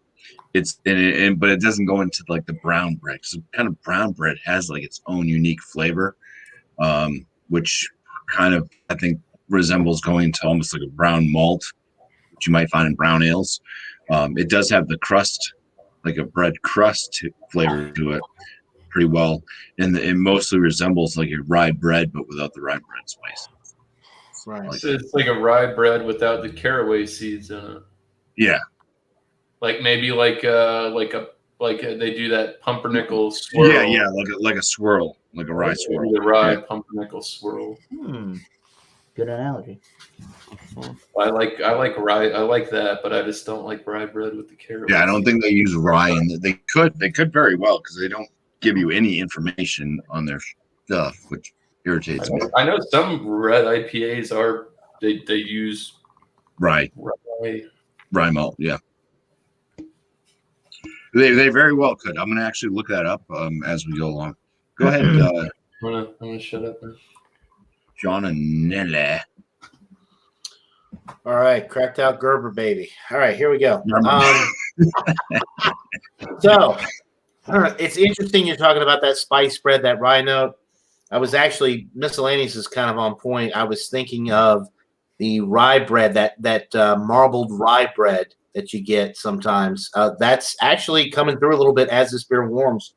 But it doesn't go into like the brown bread because kind of brown bread has like its own unique flavor, which kind of I think resembles going to almost like a brown malt, which you might find in brown ales. It does have the crust, like a bread crust flavor to it, pretty well, and it mostly resembles like a rye bread, but without the rye bread spice. Right. It's like a rye bread without the caraway seeds in it. Yeah. Like maybe like they do that pumpernickel swirl. Yeah, like a swirl, like a rye swirl. The rye Yeah. pumpernickel swirl. Good analogy. I like rye. I like that, but I just don't like rye bread with the caraway. Yeah, I don't think they use rye in it. They could very well because they don't give you any information on their stuff, which irritates me. I know some red IPAs they use Rye malt. Yeah. They very well could. I'm gonna actually look that up as we go along. Go ahead, I'm gonna shut up now. John and Nelly. All right, cracked out Gerber baby. All right, here we go. So, it's interesting you're talking about that spice spread, that rye note. I was actually miscellaneous is kind of on point. I was thinking of the rye bread, that marbled rye bread that you get sometimes. That's actually coming through a little bit as this beer warms.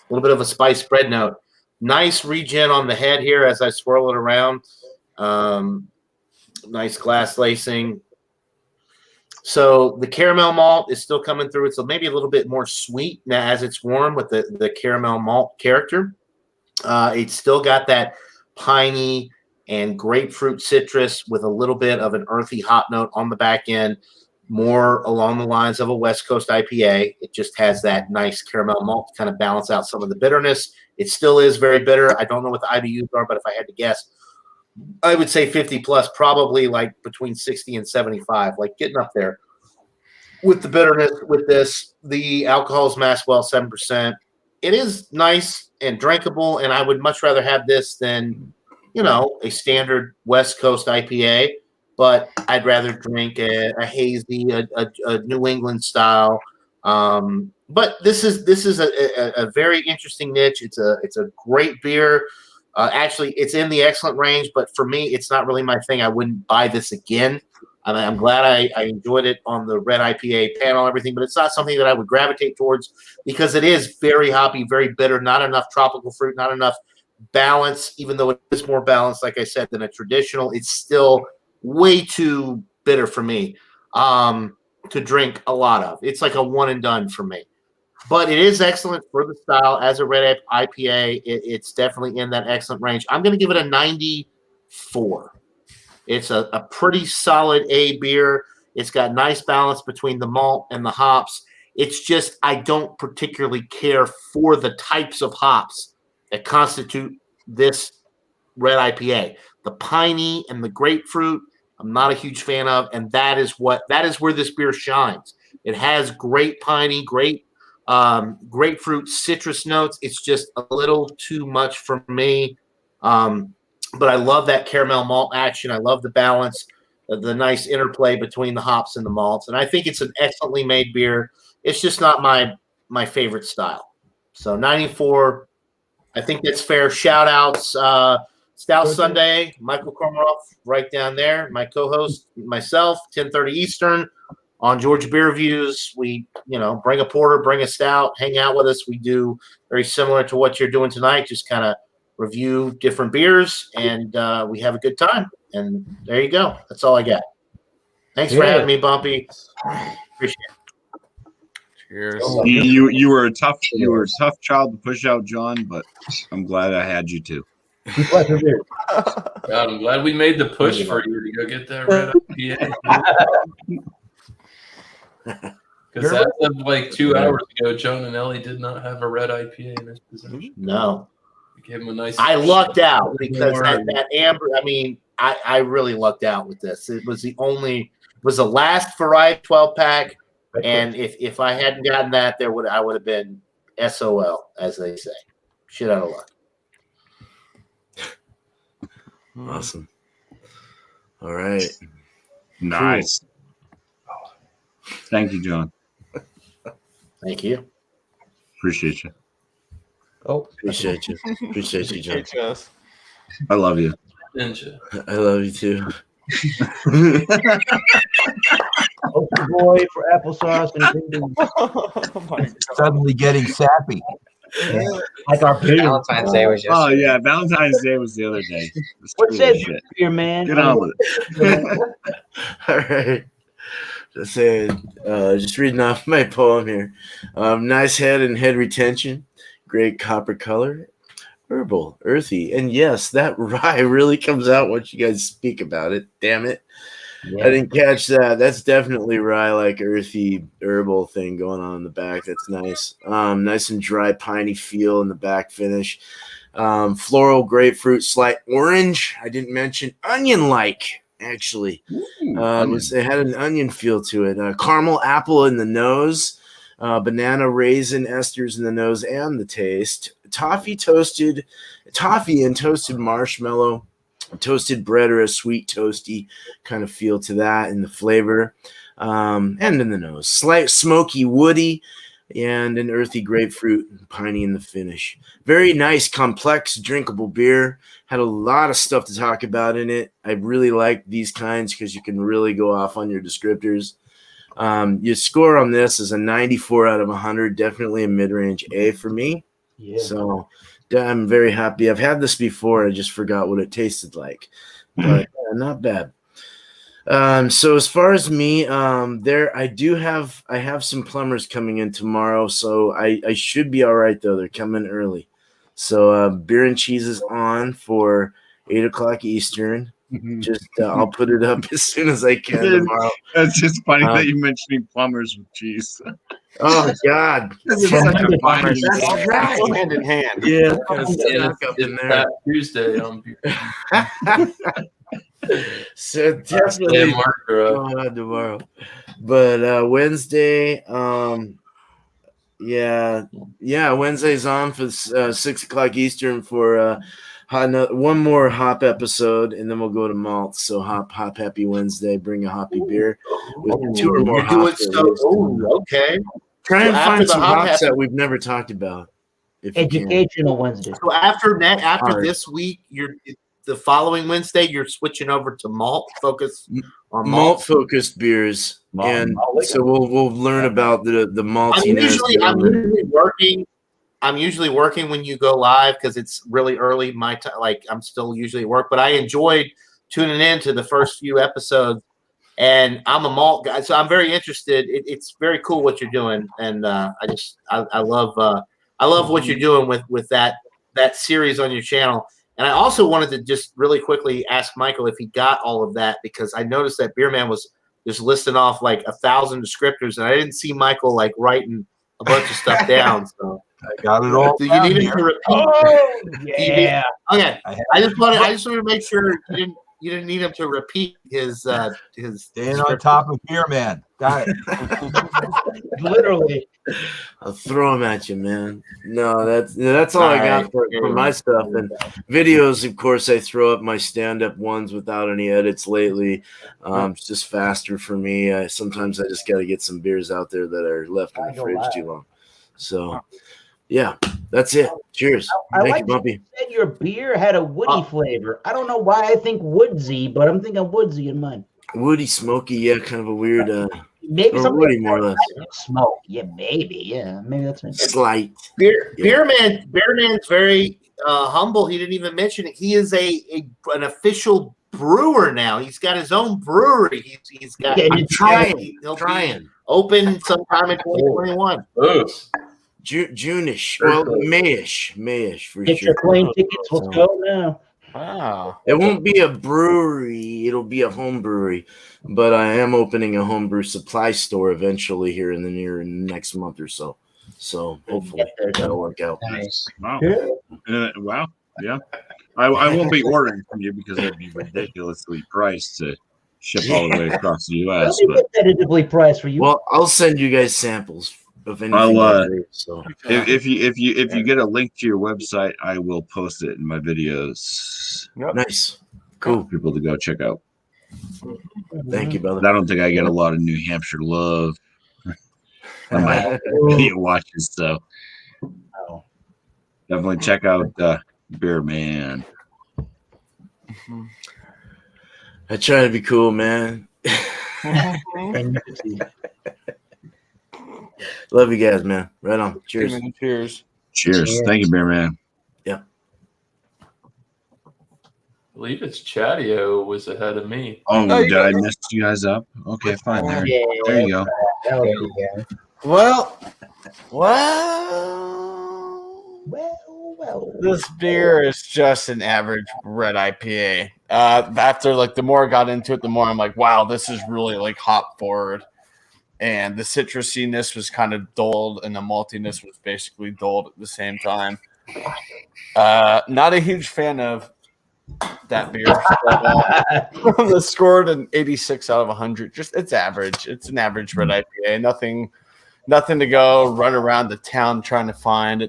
A little bit of a spice spread note. Nice regen on the head here as I swirl it around. Nice glass lacing. So the caramel malt is still coming through. It's maybe a little bit more sweet now as it's warm with the caramel malt character. It's still got that piney and grapefruit citrus with a little bit of an earthy hop note on the back end, more along the lines of a West Coast IPA. It just has that nice caramel malt to kind of balance out some of the bitterness. It still is very bitter. I don't know what the IBUs are, but if I had to guess, I would say 50 plus, probably like between 60 and 75, like getting up there with the bitterness with this. The alcohol is masked well, 7%. It is nice and drinkable, and I would much rather have this than, a standard West Coast IPA, but I'd rather drink a hazy, a New England style. But this is a very interesting niche. It's a great beer. Actually, it's in the excellent range, but for me, it's not really my thing. I wouldn't buy this again. I'm glad I enjoyed it on the red IPA panel and everything, but it's not something that I would gravitate towards because it is very hoppy, very bitter, not enough tropical fruit, not enough balance. Even though it is more balanced, like I said, than a traditional, it's still way too bitter for me to drink a lot of. It's like a one and done for me. But it is excellent for the style as a red IPA. It's definitely in that excellent range. I'm going to give it a 94. It's a pretty solid A beer. It's got nice balance between the malt and the hops. It's just I don't particularly care for the types of hops that constitute this red IPA. The piney and the grapefruit, I'm not a huge fan of, and that is where this beer shines. It has great piney, great grapefruit, citrus notes. It's just a little too much for me. But I love that caramel malt action. I love the balance, the nice interplay between the hops and the malts. And I think it's an excellently made beer. It's just not my favorite style. So 94, I think that's fair. Shout outs, Stout Sunday, Michael Komaroff, right down there. My co-host, myself, 10:30 Eastern on Georgia Beer Reviews. We, bring a porter, bring a stout, hang out with us. We do very similar to what you're doing tonight, just kind of review different beers, and we have a good time. And there you go. That's all I got. Thanks for having me, BuMpY. Appreciate it. Cheers. You were a tough child to push out, John, but I'm glad I had you too. God, I'm glad we made the push for you to go get that red IPA. Because as of like 2 hours ago, Joan and Ellie did not have a red IPA in his possession. No. We gave him a nice. I lucked out because that amber. I mean, I really lucked out with this. It was the last variety 12-pack, and if I hadn't gotten that, I would have been SOL, as they say. Shit out of luck. Awesome. All right. Nice. Cool. Thank you, John. Thank you. Appreciate you. Appreciate you. Appreciate you, John. I love you. I love you too. Boy for applesauce and Oh my God. Suddenly getting sappy. like our beer. Valentine's Day was Oh yesterday. yeah, Valentine's Day was the other day. What's that beer, man? Get on with it. All right. Just reading off my poem here. Nice head and head retention. Great copper color. Herbal, earthy. And yes, that rye really comes out once you guys speak about it. Damn it. Yeah. I didn't catch that. That's definitely rye, like earthy herbal thing going on in the back. That's nice. Nice and dry, piney feel in the back finish. Floral, grapefruit, slight orange. I didn't mention onion-like, actually. It had an onion feel to it. Caramel apple in the nose. Banana raisin esters in the nose and the taste. Toffee and toasted marshmallow. Toasted bread or a sweet toasty kind of feel to that in the flavor, and in the nose. Slight smoky, woody, and an earthy grapefruit and piney in the finish. Very nice, complex, drinkable beer. Had a lot of stuff to talk about in it. I really like these kinds because you can really go off on your descriptors. Your score on this is a 94 out of 100. Definitely a mid-range A for me. Yeah. So I'm very happy. I've had this before. I just forgot what it tasted like, but not bad. So as far as me, I have some plumbers coming in tomorrow, so I should be all right though. They're coming early, so beer and cheese is on for 8 o'clock Eastern. Just I'll put it up as soon as I can tomorrow. It's just funny that you mentioning plumbers with cheese. Oh God, It's such a funny. that's right. Go hand in hand. Yeah, It's that Tuesday on beer. So definitely Mark, bro. going on tomorrow, but Wednesday, Wednesday's on for 6 o'clock Eastern for one more hop episode, and then we'll go to malt. So hop happy Wednesday. Bring a hoppy beer with 2 or more hops. Okay. Try and So find after some the hop hops that we've never talked about. If you can. Educational Wednesday. So after Hard. this week, the following Wednesday, you're switching over to malt focus on Malt focused beers, and so we'll learn about the maltiness. I'm usually working when you go live because it's really early. My time, like I'm still usually at work, but I enjoyed tuning in to the first few episodes. And I'm a malt guy, so I'm very interested. It's very cool what you're doing, and I love what you're doing with that series on your channel. And I also wanted to just really quickly ask Michael if he got all of that, because I noticed that Beerman was just listing off like 1,000 descriptors, and I didn't see Michael like writing a bunch of stuff down. So I got it all. do you need him to repeat? Oh, yeah. Okay. I just wanted to make sure you didn't need him to repeat his Staying on top of Beer Man. Got it. Literally. I'll throw them at you, man. No, that's all I got for my stuff. And videos, of course, I throw up my stand-up ones without any edits lately. It's just faster for me. Sometimes I just got to get some beers out there that are left in the fridge too long. So, yeah, that's it. Cheers. Thank you, BuMpy. You said your beer had a woody flavor. I don't know why I think woodsy, but I'm thinking woodsy in mine. Woody, smoky, yeah, kind of a weird. Maybe something woody, more or less. Smoke, yeah, maybe that's it. Slight. Beerman's very humble. He didn't even mention it. He is an official brewer now. He's got his own brewery. He's got. I'm trying. Be open sometime in 2021. June-ish, well, Mayish for Get sure. your plane tickets. Let's go now. Wow. It won't be a brewery; it'll be a home brewery. But I am opening a homebrew supply store eventually here in the next month or so. So hopefully that'll work out. Nice. Wow. Wow. Yeah. I won't be ordering from you because it'd be ridiculously priced to ship all the way across the U.S. That'll be competitively priced for you. Well, I'll send you guys samples of anything. If you get a link to your website, I will post it in my videos. Yep. Nice. Cool. For people to go check out. Thank you, brother. I don't think I get a lot of New Hampshire love on my video watches, so definitely check out Beer Man. I try to be cool, man. Love you guys, man. Right on. Cheers. Cheers. Thank you, Beer Man. Yeah. I believe it's Chatio was ahead of me. Oh, did I mess you guys up? Okay, fine. There you go. Well, this beer is just an average red IPA. After the more I got into it, the more I'm like, wow, this is really hop forward. And the citrusiness was kind of dulled, and the maltiness was basically dulled at the same time. Not a huge fan of that beer. But, scored an 86 out of 100. Just it's average. It's an average red IPA. Nothing to go run around the town trying to find.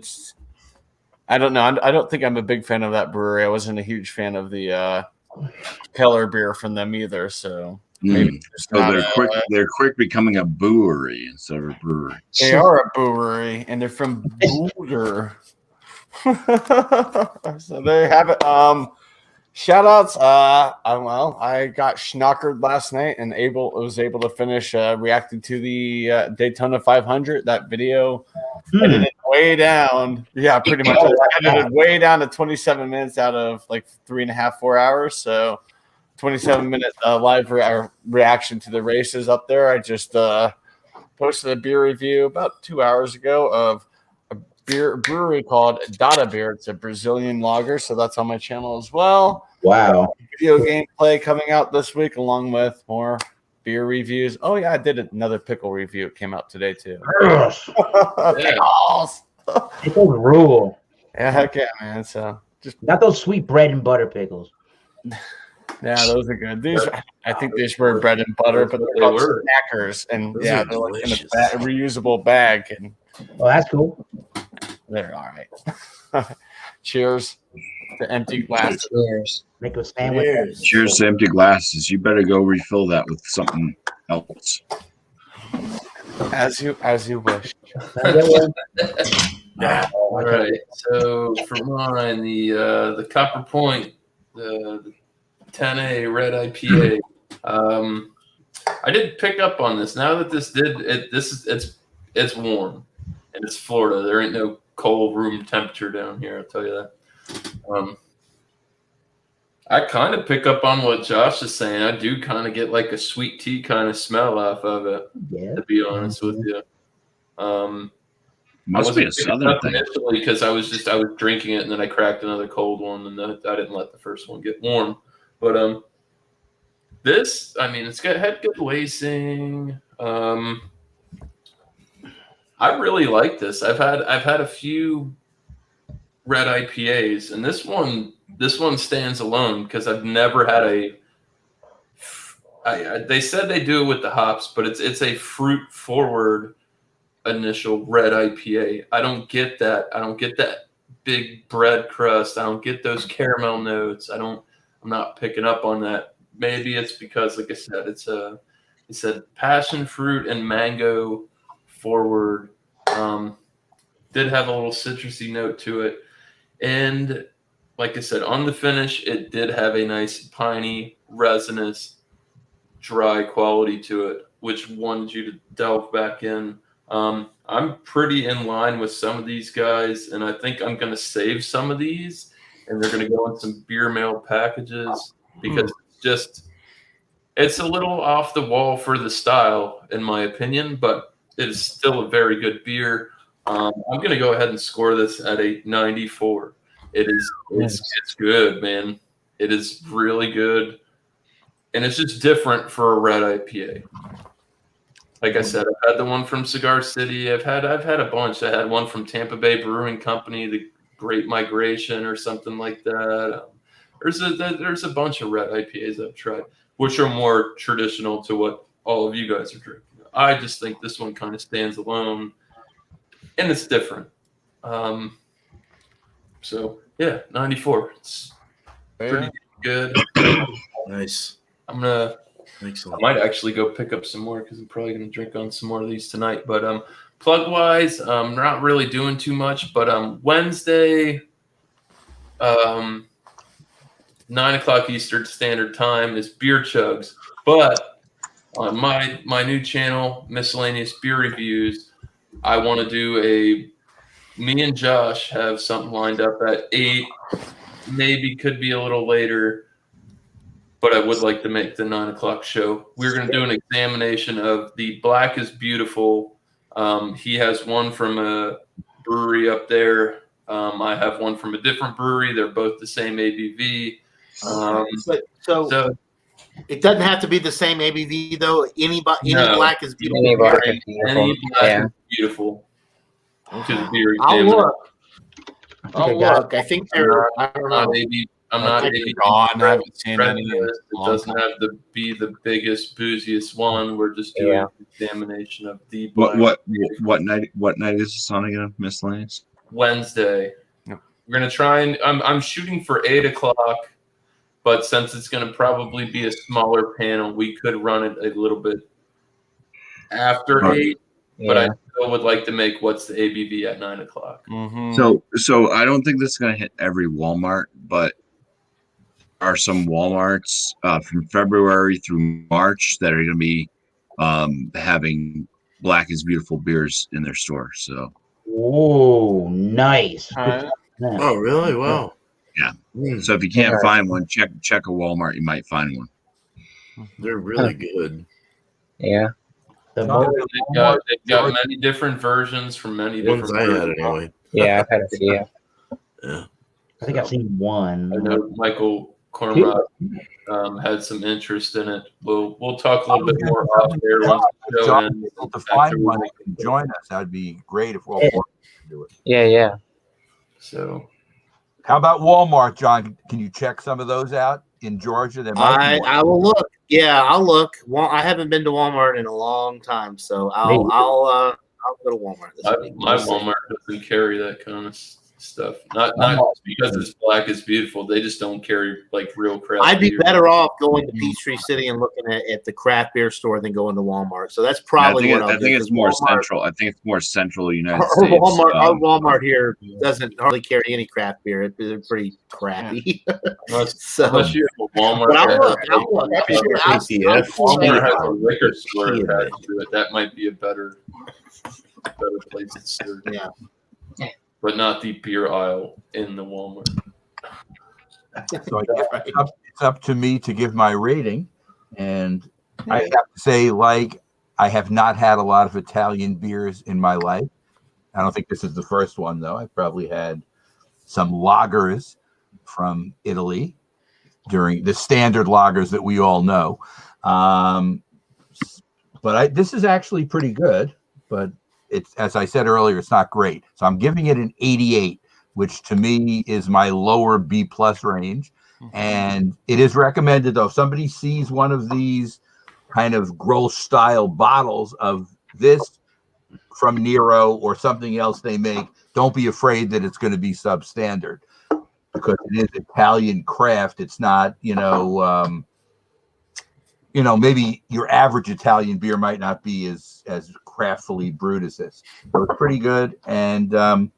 I don't know. I don't think I'm a big fan of that brewery. I wasn't a huge fan of the Keller beer from them either. So maybe so they're quick becoming a brewery instead of a brewery. They are a brewery, and they're from Boulder. So there you have it. Shout outs. I got schnockered last night and was able to finish reacting to the Daytona 500. That video edited way down. Yeah, pretty much. Edited way down to 27 minutes out of 3.5, 4 hours. So 27-minute live reaction to the races up there. I just posted a beer review about 2 hours ago of a brewery called Dada Beer. It's a Brazilian lager, so that's on my channel as well. Wow. Video gameplay coming out this week, along with more beer reviews. Oh yeah, I did another pickle review. It came out today too. Pickles. Pickles rule. Yeah, heck yeah, man. So just not those sweet bread and butter pickles. Yeah, those are good. These, I think these were bread and butter, but they're called snackers, and those they're in a reusable bag. And that's cool. They're all right. Cheers to empty glasses. Cheers. Make a sandwich. Cheers to empty glasses. You better go refill that with something else. As you wish. All right. So for mine, the Copper Point the 10A red IPA. I did pick up on this. Now that it's warm and it's Florida. There ain't no cold room temperature down here. I'll tell you that. I kind of pick up on what Josh is saying. I do kind of get like a sweet tea kind of smell off of it. Yeah. To be honest with you. Must be a southern thing. Initially, because I was drinking it and then I cracked another cold one and then I didn't let the first one get warm. But this, I mean, had good lacing. I really like this. I've had a few red IPAs, and this one stands alone because I've never had they said they do it with the hops, but it's a fruit forward initial red IPA. I don't get that. I don't get that big bread crust. I don't get those caramel notes. I'm not picking up on that. Maybe it's because, like I said, it said passion fruit and mango forward. Did have a little citrusy note to it. And like I said, on the finish, it did have a nice piney, resinous, dry quality to it, which wanted you to delve back in. I'm pretty in line with some of these guys, and I think I'm going to save some of these, and they're going to go in some beer mail packages because it's a little off the wall for the style, in my opinion, but it is still a very good beer. I'm going to go ahead and score this at a 94. It's good, man. It is really good, and it's just different for a red IPA. Like I said, I've had the one from Cigar City. I've had a bunch. I had one from Tampa Bay Brewing Company, the Great Migration, or something like that. There's a bunch of red IPAs I've tried, which are more traditional to what all of you guys are drinking. I just think this one kind of stands alone, and it's different. So yeah, 94. It's pretty good. Nice. I might actually go pick up some more because I'm probably going to drink on some more of these tonight. But plug wise, not really doing too much. But Wednesday, 9 o'clock Eastern Standard Time is Beer Chugs. But on my new channel, Miscellaneous Beer Reviews, I want to do me and Josh have something lined up at 8. Maybe could be a little later. But I would like to make the 9 o'clock show. We're going to do an examination of the Black is Beautiful. He has one from a brewery up there. I have one from a different brewery. They're both the same ABV. So it doesn't have to be the same ABV, though. Any Black is Beautiful. Any Black is Beautiful. Any Black is Beautiful. To the beer I'll examiner. look. I think they're. I don't know. I'm not I haven't seen any. It doesn't have to be the biggest, booziest one. We're just doing an examination of the Black. What night is this on again? Miscellaneous? Wednesday. No. We're gonna try and I'm shooting for 8 o'clock, but since it's gonna probably be a smaller panel, we could run it a little bit after 8. Yeah. But I still would like to make what's the ABV at 9 o'clock. Mm-hmm. So I don't think this is gonna hit every Walmart, but are some Walmarts from February through March that are going to be having Black is Beautiful beers in their store. So, oh, nice. Oh, really? Wow. Yeah. So if you can't find one, check a Walmart. You might find one. They're really good. Yeah. They've got many different versions from many different ones I had anyway. Yeah, I've had a few. Yeah. I think I've seen one. I know Michael Cornrod had some interest in it. We'll talk a little bit more off there. To find one that can join us, that'd be great if we'll do it. Yeah. So, how about Walmart, John? Can you check some of those out in Georgia? I will look. Yeah, I'll look. Well, I haven't been to Walmart in a long time, so I'll go to Walmart this week. My Walmart doesn't carry that kind of stuff. Not because it's black is beautiful. They just don't carry like real craft I'd be beer. better off going to Peachtree City and looking at the craft beer store than going to Walmart. So that's I probably think, what I'll I do. think it's more Walmart, central. I think it's more central United Our States. Walmart here doesn't hardly carry any craft beer. They're pretty crappy. So, Unless you have a Walmart. but I'll look. Walmart has a liquor store attached to it. That might be a better place to serve. Yeah. But not the beer aisle in the Walmart. So I guess it's up to me to give my rating. And I have to say, like, I have not had a lot of Italian beers in my life. I don't think this is the first one, though. I've probably had some lagers from Italy during the standard lagers that we all know. But this is actually pretty good. But it's, as I said earlier, it's not great. So I'm giving it an 88, which to me is my lower B+ range. And it is recommended, though, if somebody sees one of these kind of gross style bottles of this from Nero or something else they make, don't be afraid that it's going to be substandard, because it is Italian craft. It's not, maybe your average Italian beer might not be as craftfully brewed as this. So it's pretty good. And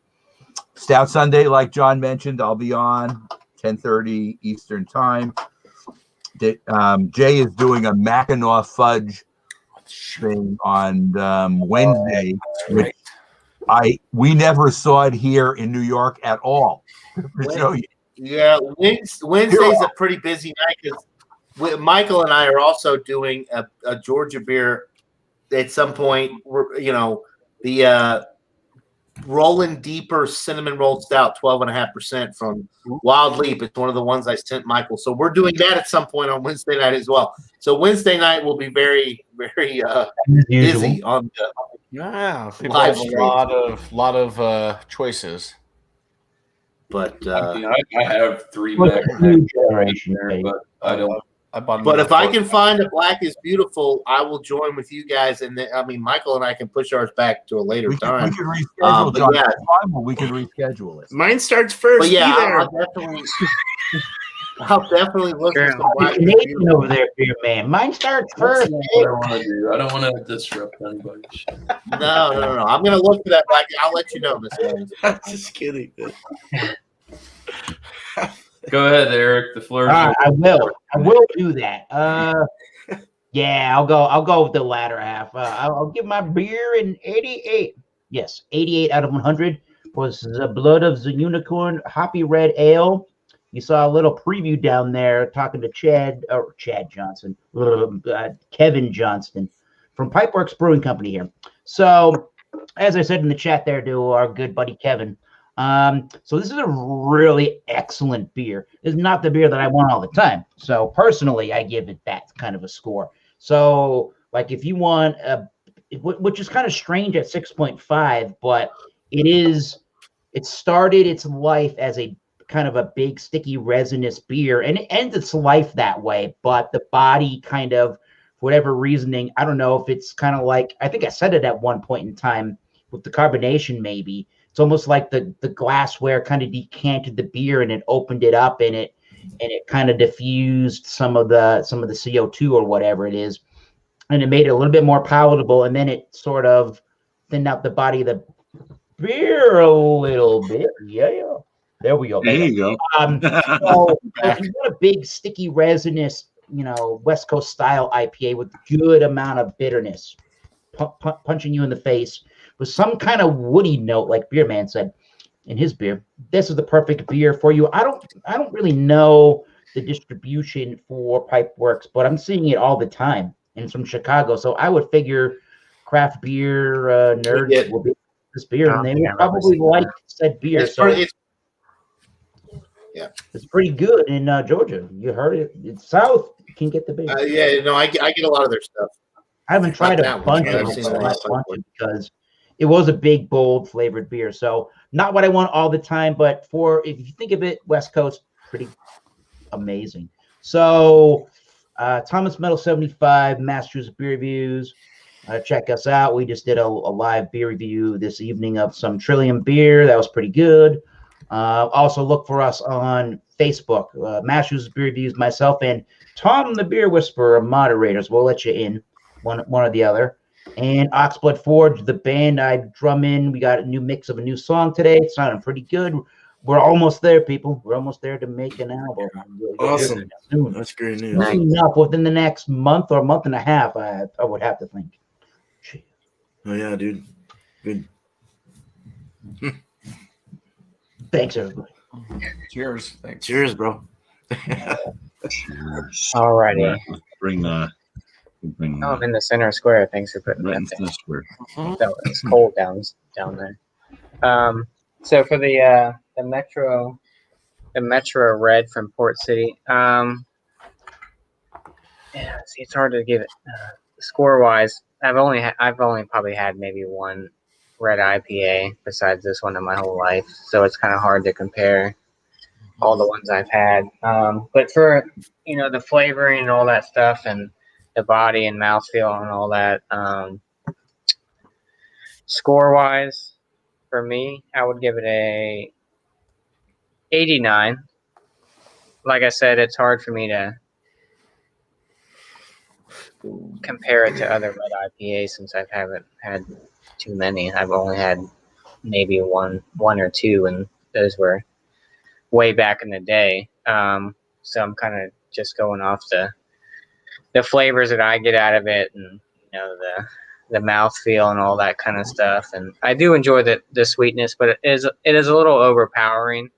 Stout Sunday, like John mentioned, I'll be on 10:30 Eastern time. Jay is doing a Mackinac fudge thing on Wednesday, which we never saw it here in New York at all. Yeah, Wednesday's a pretty busy night because Michael and I are also doing a Georgia beer at some point. The Rolling Deeper Cinnamon Rolled Stout, 12.5% from Wild Leap. It's one of the ones I sent Michael. So we're doing that at some point on Wednesday night as well. So Wednesday night will be very, very busy on the people have a lot of choices. But I have 3 What's Mac the new generation, there, but I don't. But if I can find a Black is Beautiful, I will join with you guys. And Michael and I can push ours back to a later time. We can reschedule. But yeah. We can reschedule it. Mine starts first. But yeah, Be there. I'll definitely look at some Black is Canadian Beautiful. over there, beer man. Mine starts first. What I want to do. I don't want to disrupt anybody. No. I'm gonna look for that Black. I'll let you know, Miss Jones. I'm just kidding. Go ahead, Eric. The floor. I will do that. Yeah, I'll go with the latter half. I'll give my beer an 88. Yes, 88 out of 100 was the Blood of the Unicorn Hoppy Red Ale. You saw a little preview down there talking to Kevin Johnston from Pipeworks Brewing Company here. So, as I said in the chat there to our good buddy Kevin, so this is a really excellent beer. It's not the beer that I want all the time. So personally, I give it that kind of a score. So like if you want which is kind of strange at 6.5, but it started its life as a kind of a big sticky resinous beer, and it ends its life that way. But the body kind of, for whatever reasoning, I don't know if it's kind of like, I think I said it at one point in time with the carbonation, maybe. It's almost like the glassware kind of decanted the beer and it opened it up and it kind of diffused some of the CO2 or whatever it is, and it made it a little bit more palatable, and then it sort of thinned out the body of the beer a little bit. Yeah. There we go. There you go. So if you want a big sticky resinous, West Coast style IPA with good amount of bitterness, punching you in the face with some kind of woody note, like Beer Man said in his beer, this is the perfect beer for you. I don't really know the distribution for Pipeworks, but I'm seeing it all the time, and it's from Chicago. So I would figure craft beer nerds will be this beer, and they will probably like said beer. It's pretty good in Georgia. You heard it. It's south. You can get the beer. I get a lot of their stuff. I haven't tried a bunch of it because it was a big, bold flavored beer. So not what I want all the time, but if you think of it, West Coast, pretty amazing. So Thomas Metal 75, Massachusetts Beer Reviews. Check us out. We just did a live beer review this evening of some Trillium beer. That was pretty good. Also look for us on Facebook. Mashu's Beer Reviews, myself, and Tom the Beer Whisperer, moderators. We'll let you in, one or the other. And Oxblood Forge, the band I drum in. We got a new mix of a new song today. It's sounding pretty good. We're almost there, people. We're almost there to make an album. Awesome. Soon. That's great news. Soon enough, within the next month or month and a half, I would have to think. Oh yeah, dude. Good. Thanks, everybody. Cheers. Thanks. Cheers, bro. Alrighty. Bring Oh, I'm in the center square. Thanks for putting right that into there. the square. So it's cold down there. So for the Metro Red from Port City, yeah, see, it's hard to give it score wise. I've only probably had maybe one red IPA besides this one in my whole life, so it's kind of hard to compare all the ones I've had. But for the flavoring and all that stuff, and the body and mouthfeel and all that, score wise, for me, I would give it a 89. Like I said, it's hard for me to compare it to other red IPAs since I haven't had too many. I've only had maybe one or two, and those were way back in the day. So I'm kind of just going off the flavors that I get out of it, and the mouthfeel and all that kind of stuff. And I do enjoy the sweetness, but it is a little overpowering.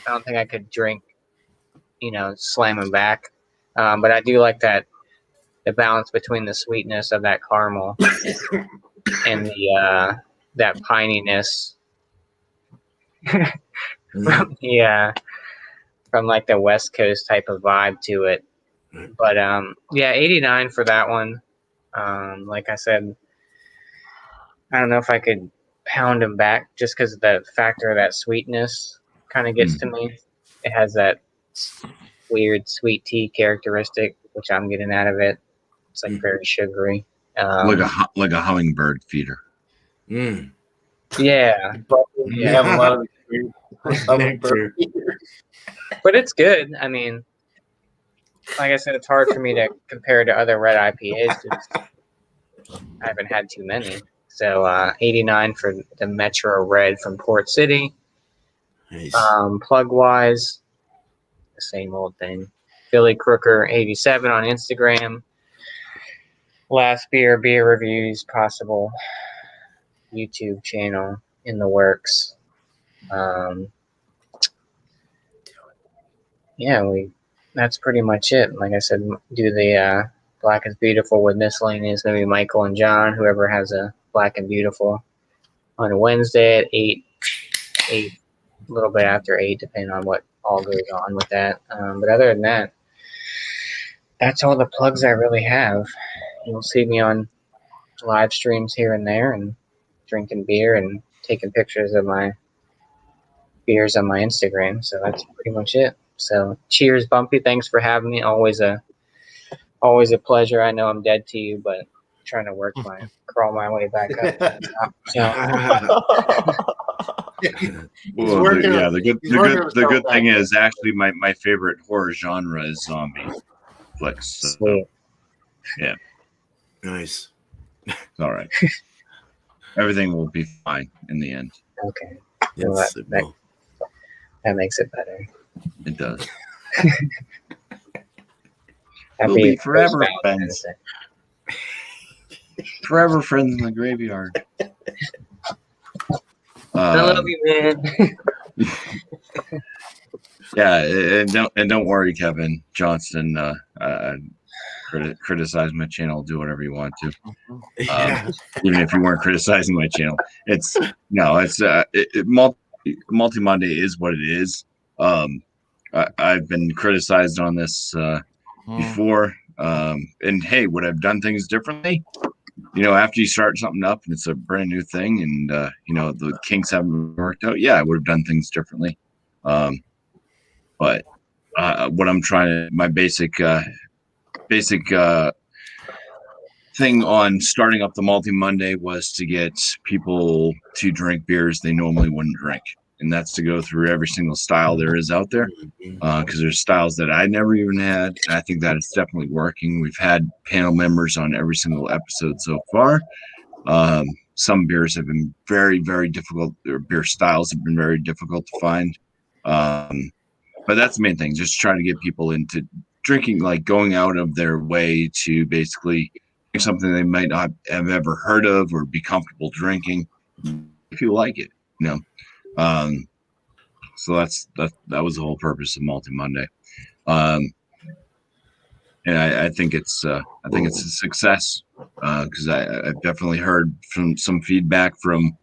I don't think I could drink, slam them back. But I do like the balance between the sweetness of that caramel and that pininess from like the West Coast type of vibe to it. But 89 for that one. Like I said, I don't know if I could pound them back just because the factor of that sweetness kind of gets to me. It has that weird sweet tea characteristic, which I'm getting out of it. It's like very sugary. Like a hummingbird feeder. Yeah. You have a lot of experience with hummingbird feeders. But it's good. I mean, like I said, it's hard for me to compare to other red IPAs because I haven't had too many. So 89 for the Metro Red from Port City. Nice. Plug-wise, the same old thing. Philly Crooker 87 on Instagram. Last beer reviews, possible YouTube channel in the works. That's pretty much it. Like I said, do the Black is Beautiful with miscellaneous, maybe Michael and John, whoever has a Black and Beautiful, on a Wednesday at 8, a little bit after 8, depending on what all goes on with that. But other than that, that's all the plugs I really have. You'll see me on live streams here and there and drinking beer and taking pictures of my beers on my Instagram. So that's pretty much it. So cheers, BuMpY. Thanks for having me. Always a pleasure. I know I'm dead to you, but I'm trying to crawl my way back up. The good thing is actually my favorite horror genre is zombie flicks. So, Sweet. yeah. Nice. All right. Everything will be fine in the end. Okay. Yes, Well, that makes it better. It does. Happy We'll be forever Valentine's friends. Day. Forever friends in the graveyard. I love you, man. Yeah, and don't worry, Kevin Johnston. Criticize my channel. Do whatever you want to. Even if you weren't criticizing my channel, Malty Monday is what it is. I've been criticized on this before, and hey, would I've done things differently? After you start something up and it's a brand new thing, and the kinks haven't worked out. Yeah, I would have done things differently. But what I'm trying to, my basic thing on starting up the Malty Monday was to get people to drink beers they normally wouldn't drink. and that's to go through every single style there is out there. Because there's styles that I never even had. And I think that it's definitely working. We've had panel members on every single episode so far. Some beers have been very, very difficult. Their beer styles have been very difficult to find. But that's the main thing. Just trying to get people into drinking, like going out of their way to basically drink something they might not have ever heard of or be comfortable drinking if you like it, you know. So that was the whole purpose of Malty Monday. And I think it's a success because I've definitely heard from some feedback from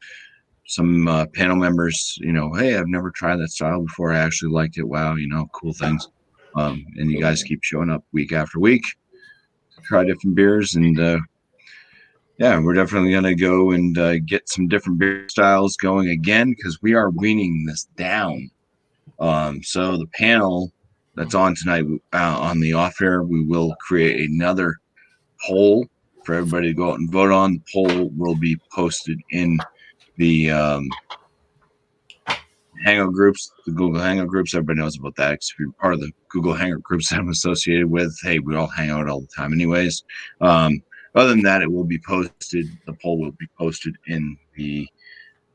some panel members, you know, hey, I've never tried that style before. I actually liked it. Wow, you know, cool things. And you guys keep showing up week after week to try different beers. And yeah, we're definitely going to go and get some different beer styles going again because we are weaning this down. So the panel that's on tonight on the off air, we will create another poll for everybody to go out and vote on. The poll will be posted in the Hangout groups, the Google Hangout groups. Everybody knows about that. If you're part of the Google Hangout groups that I'm associated with, hey, we all hang out all the time anyways. Other than that, it will be posted. The poll will be posted in the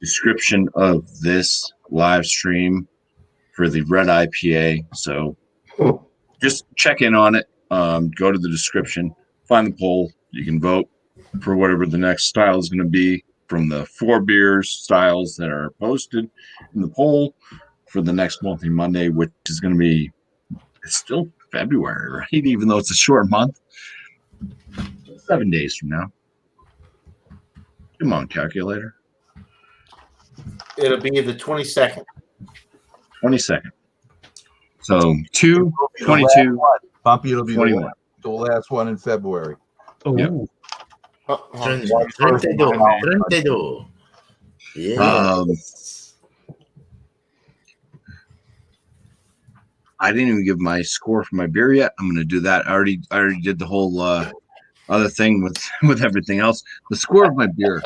description of this live stream for the Red IPA. So just check in on it. Go to the description, find the poll. You can vote for whatever the next style is going to be from the 4 beers styles that are posted in the poll for the next Malty Monday, which is going to be, it's still February, right? Even though it's a short month. 7 days from now. Come on, calculator. It'll be the 22nd. 22nd. So 2, 22, BuMpY, it'll be 21. the last one in February. Oh, Yep. Yeah. I didn't even give my score for my beer yet. I'm going to do that. I already did the whole other thing with everything else. The score of my beer.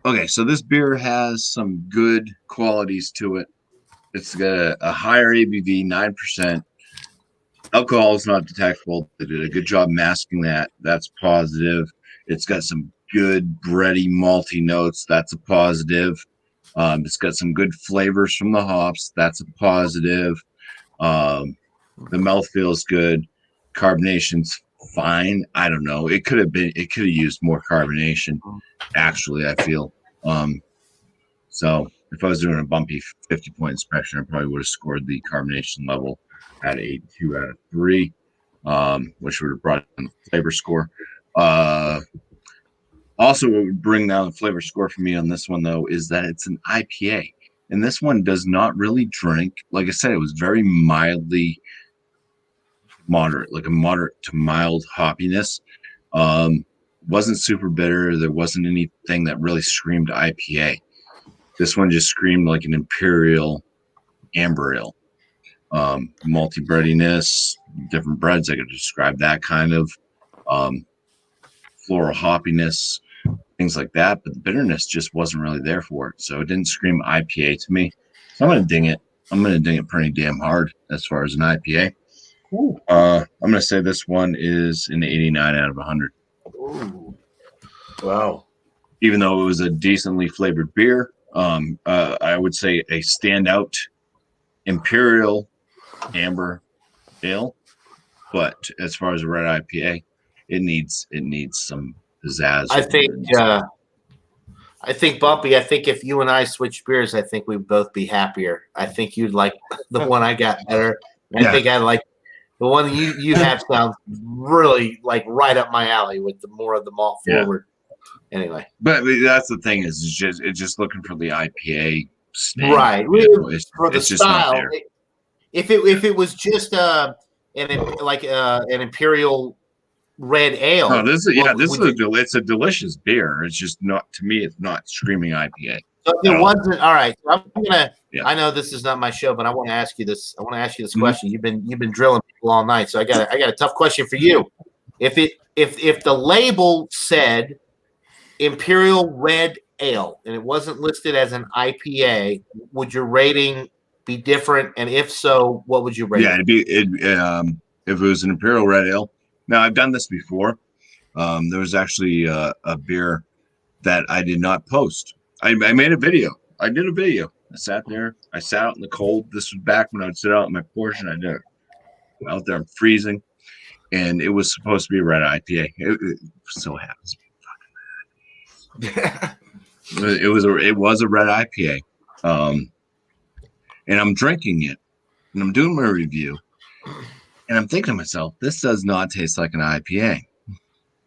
Okay, so this beer has some good qualities to it. It's got a higher ABV, 9%. Alcohol is not detectable. They did a good job masking that. That's positive. It's got some good bready, malty notes. That's a positive. It's got some good flavors from the hops. That's a positive. The mouth feels good. Carbonation's fine. I don't know. It could have used more carbonation, actually, I feel. So if I was doing a BuMpY 50-point inspection, I probably would have scored the carbonation level at a 2 out of 3, which would have brought down the flavor score. Also, what would bring down the flavor score for me on this one, though, is that it's an IPA. And this one does not really drink. Like I said, it was very mildly moderate, like a moderate to mild hoppiness. Wasn't super bitter. There wasn't anything that really screamed IPA. This one just screamed like an imperial amber ale. Malty breadiness, different breads. I could describe that kind of floral hoppiness, things like that. But the bitterness just wasn't really there for it. So it didn't scream IPA to me. So I'm going to ding it. I'm going to ding it pretty damn hard as far as an IPA. I'm going to say this one is an 89 out of 100. Ooh. Wow. Even though it was a decently flavored beer, I would say a standout imperial amber ale. But as far as a red IPA, it needs some pizzazz. I think BuMpY, I think if you and I switch beers, I think we'd both be happier. I think you'd like the one I got better. I think I like the one you have sounds really like right up my alley with the more of the malt forward. Anyway, but that's the thing is it's just looking for the IPA stamp, right? You know, for the style. If it was just an imperial red ale. No, it's a delicious beer. It's just not, to me, it's not screaming IPA. So it wasn't all right. So I'm gonna. Yeah. I know this is not my show, but I want to ask you this. I want to ask you this question. You've been drilling people all night, so I got a tough question for you. If the label said Imperial Red ale and it wasn't listed as an IPA, would your rating be different? And if so, what would you rate? Yeah, if it was an Imperial Red Ale. Now I've done this before. There was actually a beer that I did not post. I made a video. I did a video. I sat there. I sat out in the cold. This was back when I would sit out in my porch and I did it. Out there, I'm freezing, and it was supposed to be a red IPA. It so happens. It was a red IPA, and I'm drinking it, and I'm doing my review, and I'm thinking to myself, this does not taste like an IPA.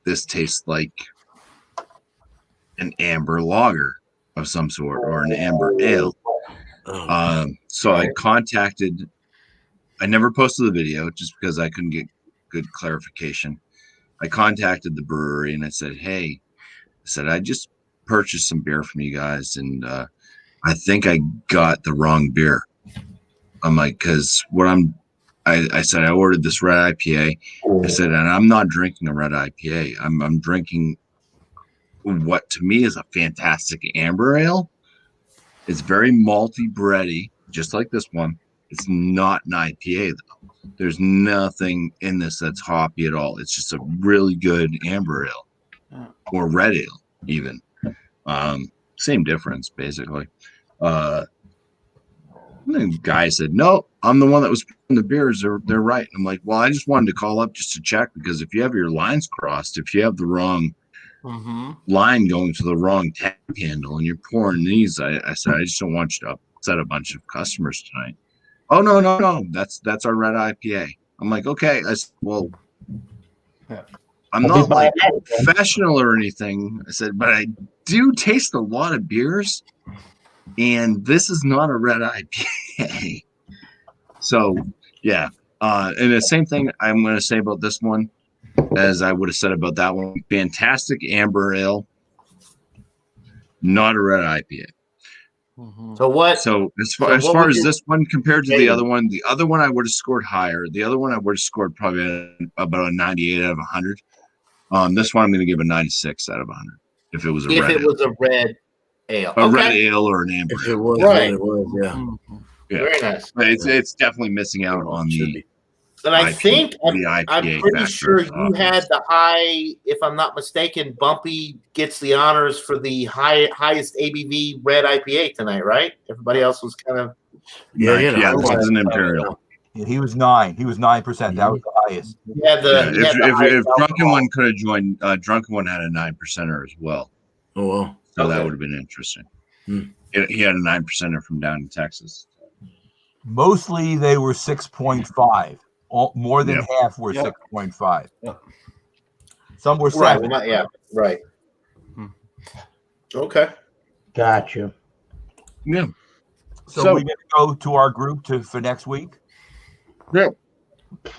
This tastes like an amber lager of some sort or an amber ale. So I never posted the video just because I couldn't get good clarification. I contacted the brewery and I said, hey, I just purchased some beer from you guys and I think I got the wrong beer. I'm like, because I said I ordered this red IPA. I said, and I'm not drinking a red IPA. I'm drinking what to me is a fantastic amber ale. It's very malty, bready, just like this one. It's not an IPA though. There's nothing in this that's hoppy at all. It's just a really good amber ale or red ale even. Same difference basically. The guy said, no, I'm the one that was putting the beers. They're right. I'm like, well, I just wanted to call up just to check because if you have your lines crossed, if you have the wrong line going to the wrong tap handle and you're pouring these, I said, I just don't want you to upset a bunch of customers tonight. Oh, no. That's our red IPA. I'm like, okay. I said, well, I'm not like professional or anything. I said, but I do taste a lot of beers. And this is not a red IPA. So, yeah. And the same thing I'm going to say about this one as I would have said about that one. Fantastic amber ale, not a red IPA. So as far as this one compared to the other one I would have scored higher. The other one I would have scored probably about a 98 out of 100. This one I'm going to give a 96 out of 100 if it was a red ale. A red ale or an amber. If it was, right. It was, Yeah. Very nice. But it's definitely missing out on the. And I think IPA I'm pretty sure you had the high. If I'm not mistaken, BuMpY gets the honors for the highest ABV red IPA tonight, right? Everybody else was kind of. Yeah. This is an Imperial. Yeah, he was 9. He was 9%. That was the highest. If Drunken One could have joined, Drunken One had a 9%er as well. Oh wow! So that would have been interesting. He had a 9%er from down in Texas. Mostly they were 6.5. More than half were 6.5. Some were 7. Right. Right. Okay. Gotcha. Yeah. So we're going to go to our group for next week. Yeah.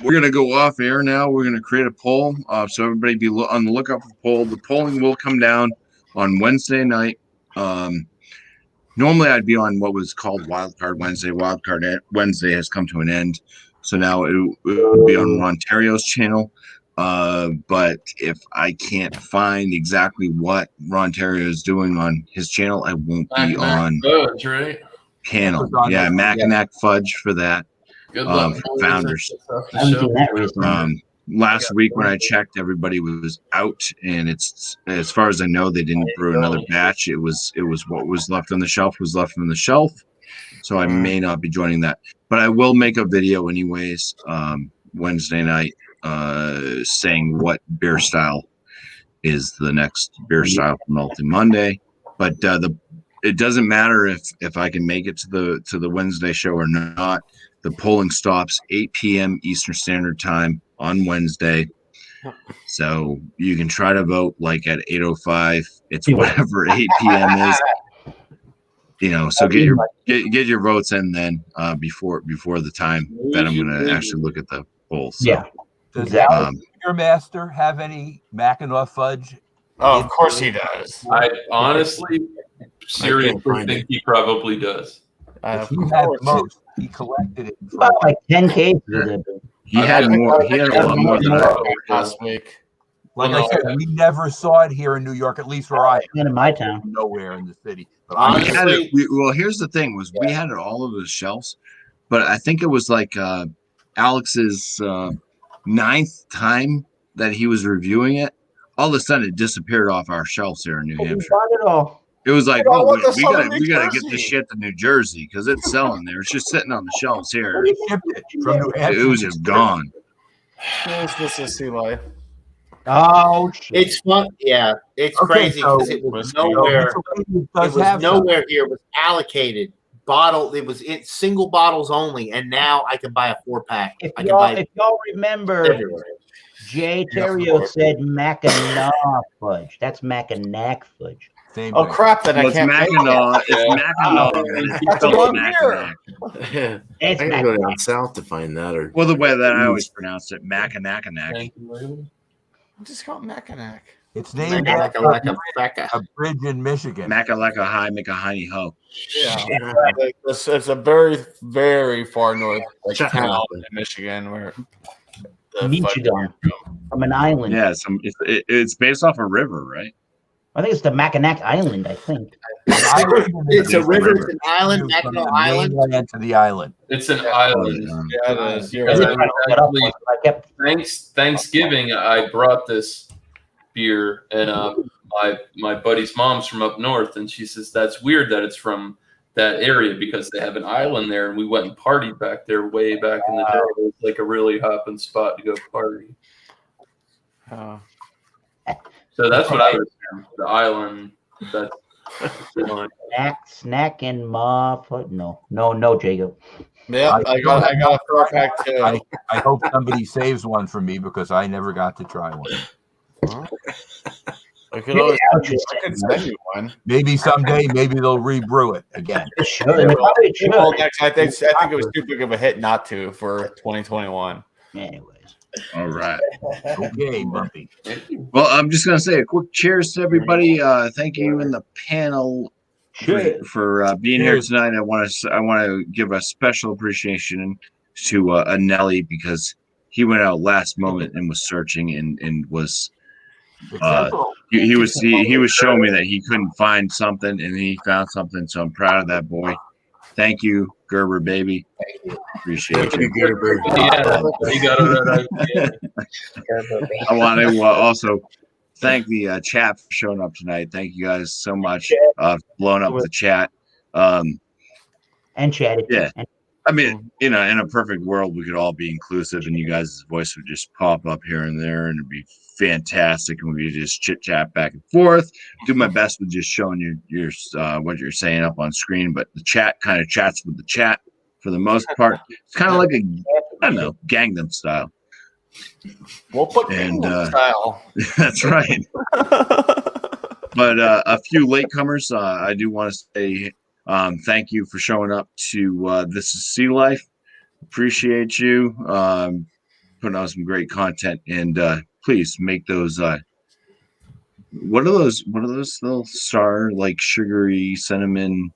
We're going to go off air now. We're going to create a poll. So everybody be on the lookout for the poll. The polling will come down on Wednesday night. Normally I'd be on what was called Wildcard Wednesday. Wildcard Wednesday has come to an end. So now it would be on Rontario's channel. But if I can't find exactly what Rontario is doing on his channel, I won't be on Fudge, right? panel. Yeah, Mackinac Fudge for that. Good luck. Founders. I haven't seen that recently. Last week when I checked, everybody was out, and it's as far as I know, they didn't brew another batch. It was what was left on the shelf was left on the shelf. So I may not be joining that, but I will make a video anyways Wednesday night saying what beer style is the next beer style for Malty Monday. But it doesn't matter if I can make it to the Wednesday show or not. The polling stops 8 p.m. Eastern Standard Time on Wednesday. So you can try to vote like at 8:05. It's whatever 8 p.m. is. So get your votes in then before the time that I'm going to actually look at the polls. So, Yeah. Does your master have any Mackinac Fudge? Oh, of course he does. I honestly, seriously think he probably does. He had the most. He collected it. About like 10 cases of it. He had more. He had a lot more than I. Last week. Like Well, I said, we never saw it here in New York, at least where I am. And in my town. Nowhere in the city. But We Honestly, had it, well, here's the thing: was we had it all over the shelves, but I think it was like Alex's 9th time that he was reviewing it. All of a sudden, it disappeared off our shelves here in New We Hampshire. bought it all. It was like, I oh, want this we one gotta in New we gotta get Jersey. this shit to New Jersey because it's selling there. It's just sitting on the shelves here. we shipped it from New Hampshire. It was just gone. This is Sea Life. Oh, shit. it's fun. Yeah, it's Okay, crazy so- because it was So nowhere. Miscellaneous It does was have some. nowhere here. It was allocated bottle. It was in single bottles only, and now I can buy a 4-pack. If I can buy if y'all remember, everywhere. Jay Terrio said Mackinac fudge. That's Mackinac fudge. Same Oh thing. crap! Then Well, I it's can't make it. Mackinac. It's Mackinac. and he That's the spells wrong Mackinac. beer. It's I gotta go Mackinac. down south to find that. Or Well, the way that I always pronounce it, Mackinac. Thank you, Layla. Just call it Mackinac. It's named Like after a a bridge in Michigan. Macaleka high, make a hiney ho. Yeah, like, it's a very, very far north like Shut town up. in Michigan where the Michigan. From an island. Yeah, it's based off a river, right? I think it's the Mackinac Island, I think. It's a river. It's an island. From Mackinac the Island. mainland to the island. It's an island. Yeah, it is. You're Because right. I was actually I kept Thanksgiving, I brought this beer, and my buddy's mom's from up north, and she says that's weird that it's from that area because they have an island there, and we went and partied back there way back in the day. It was like a really hopping spot to go party. So that's what I was saying, the island. That's snack and ma. No, Jacob. Yeah, I got a 4-pack too. I hope somebody saves one for me because I never got to try one. I could always Yeah, just I could send you one. Maybe someday, maybe they'll rebrew it again. It should. It probably should. Well, next, I think it was too big of a hit not to for 2021. Anyways. All right. Okay, BuMpy. Well, I'm just gonna say a quick cheers to everybody. Thank you in the panel for being here tonight. I want to give a special appreciation to Nelly because he went out last moment and was searching and was he was showing me that he couldn't find something and he found something. So I'm proud of that boy. Thank you, Gerber baby. Appreciate you. Gerber. yeah, you got a red idea. I want to also thank the chat for showing up tonight. Thank you guys so much for blowing up the chat. And chatted. Yeah. I mean, in a perfect world, we could all be inclusive, and you guys' voice would just pop up here and there, and it'd be fantastic, and we could just chit chat back and forth. Do my best with just showing your what you're saying up on screen, but the chat kind of chats with the chat for the most part. It's kind of like I don't know, Gangnam Style. We'll put And, style. That's right. But a few latecomers, I do want to say thank you for showing up to This is Sea Life. Appreciate you putting out some great content, and please make those. What are those little star like sugary cinnamon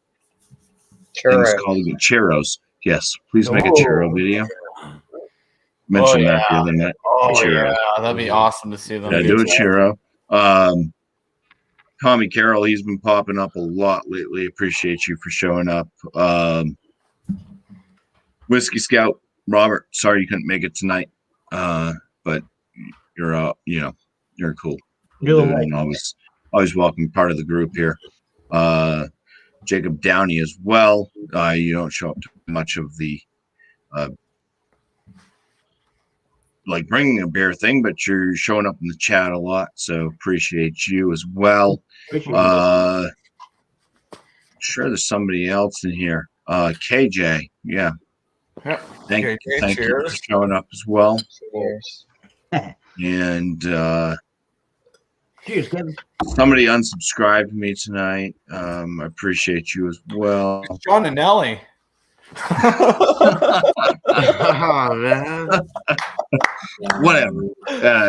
things called? Churros. Yes, please make a churro video. Mentioned that the other night. Oh Churro. yeah, that'd be awesome to see them. Yeah, do a churro. Tommy Carroll, he's been popping up a lot lately. Appreciate you for showing up. Whiskey Scout, Robert, sorry you couldn't make it tonight. But you're you're cool. You're Dude, and always welcome, part of the group here. Jacob Downey as well. You don't show up to much of the like bringing a beer thing, but you're showing up in the chat a lot, so appreciate you as well. Sure, there's somebody else in here. KJ, yeah. Thank you for showing up as well. Cheers. And Cheers, Kevin. somebody unsubscribed to me tonight. I appreciate you as well. John and Nelly. Oh, man. Whatever.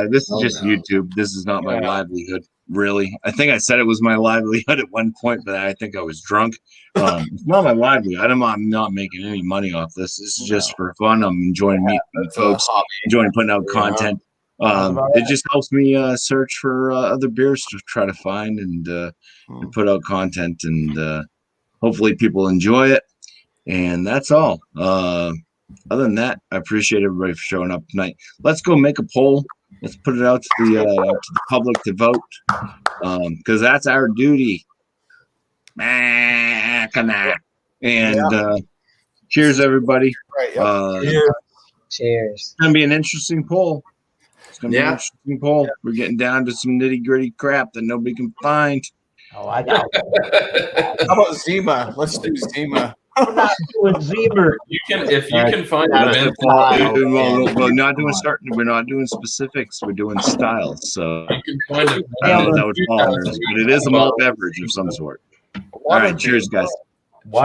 This is just YouTube. This is not my livelihood, really. I think I said it was my livelihood at one point, but I think I was drunk. It's not my livelihood. I'm not making any money off this. This is just for fun. I'm enjoying meeting folks, enjoying putting out content. It just helps me search for other beers to try to find and put out content, and hopefully people enjoy it. And that's all. Other than that, I appreciate everybody for showing up tonight. Let's go make a poll. Let's put it out to the public to vote, because that's our duty. And cheers, everybody. Right, Cheers. It's gonna be an interesting poll. It's gonna be an Yeah. interesting poll. We're getting down to some nitty gritty crap that nobody can find. Oh, I got How about Zima? Let's do Zima. doing Zebra. If you can find Out of it, We're not doing We're not doing specifics. We're doing styles. So you can find it. I don't know if that would fall under this, but it is a malt beverage of some sort. All right, cheers, guys.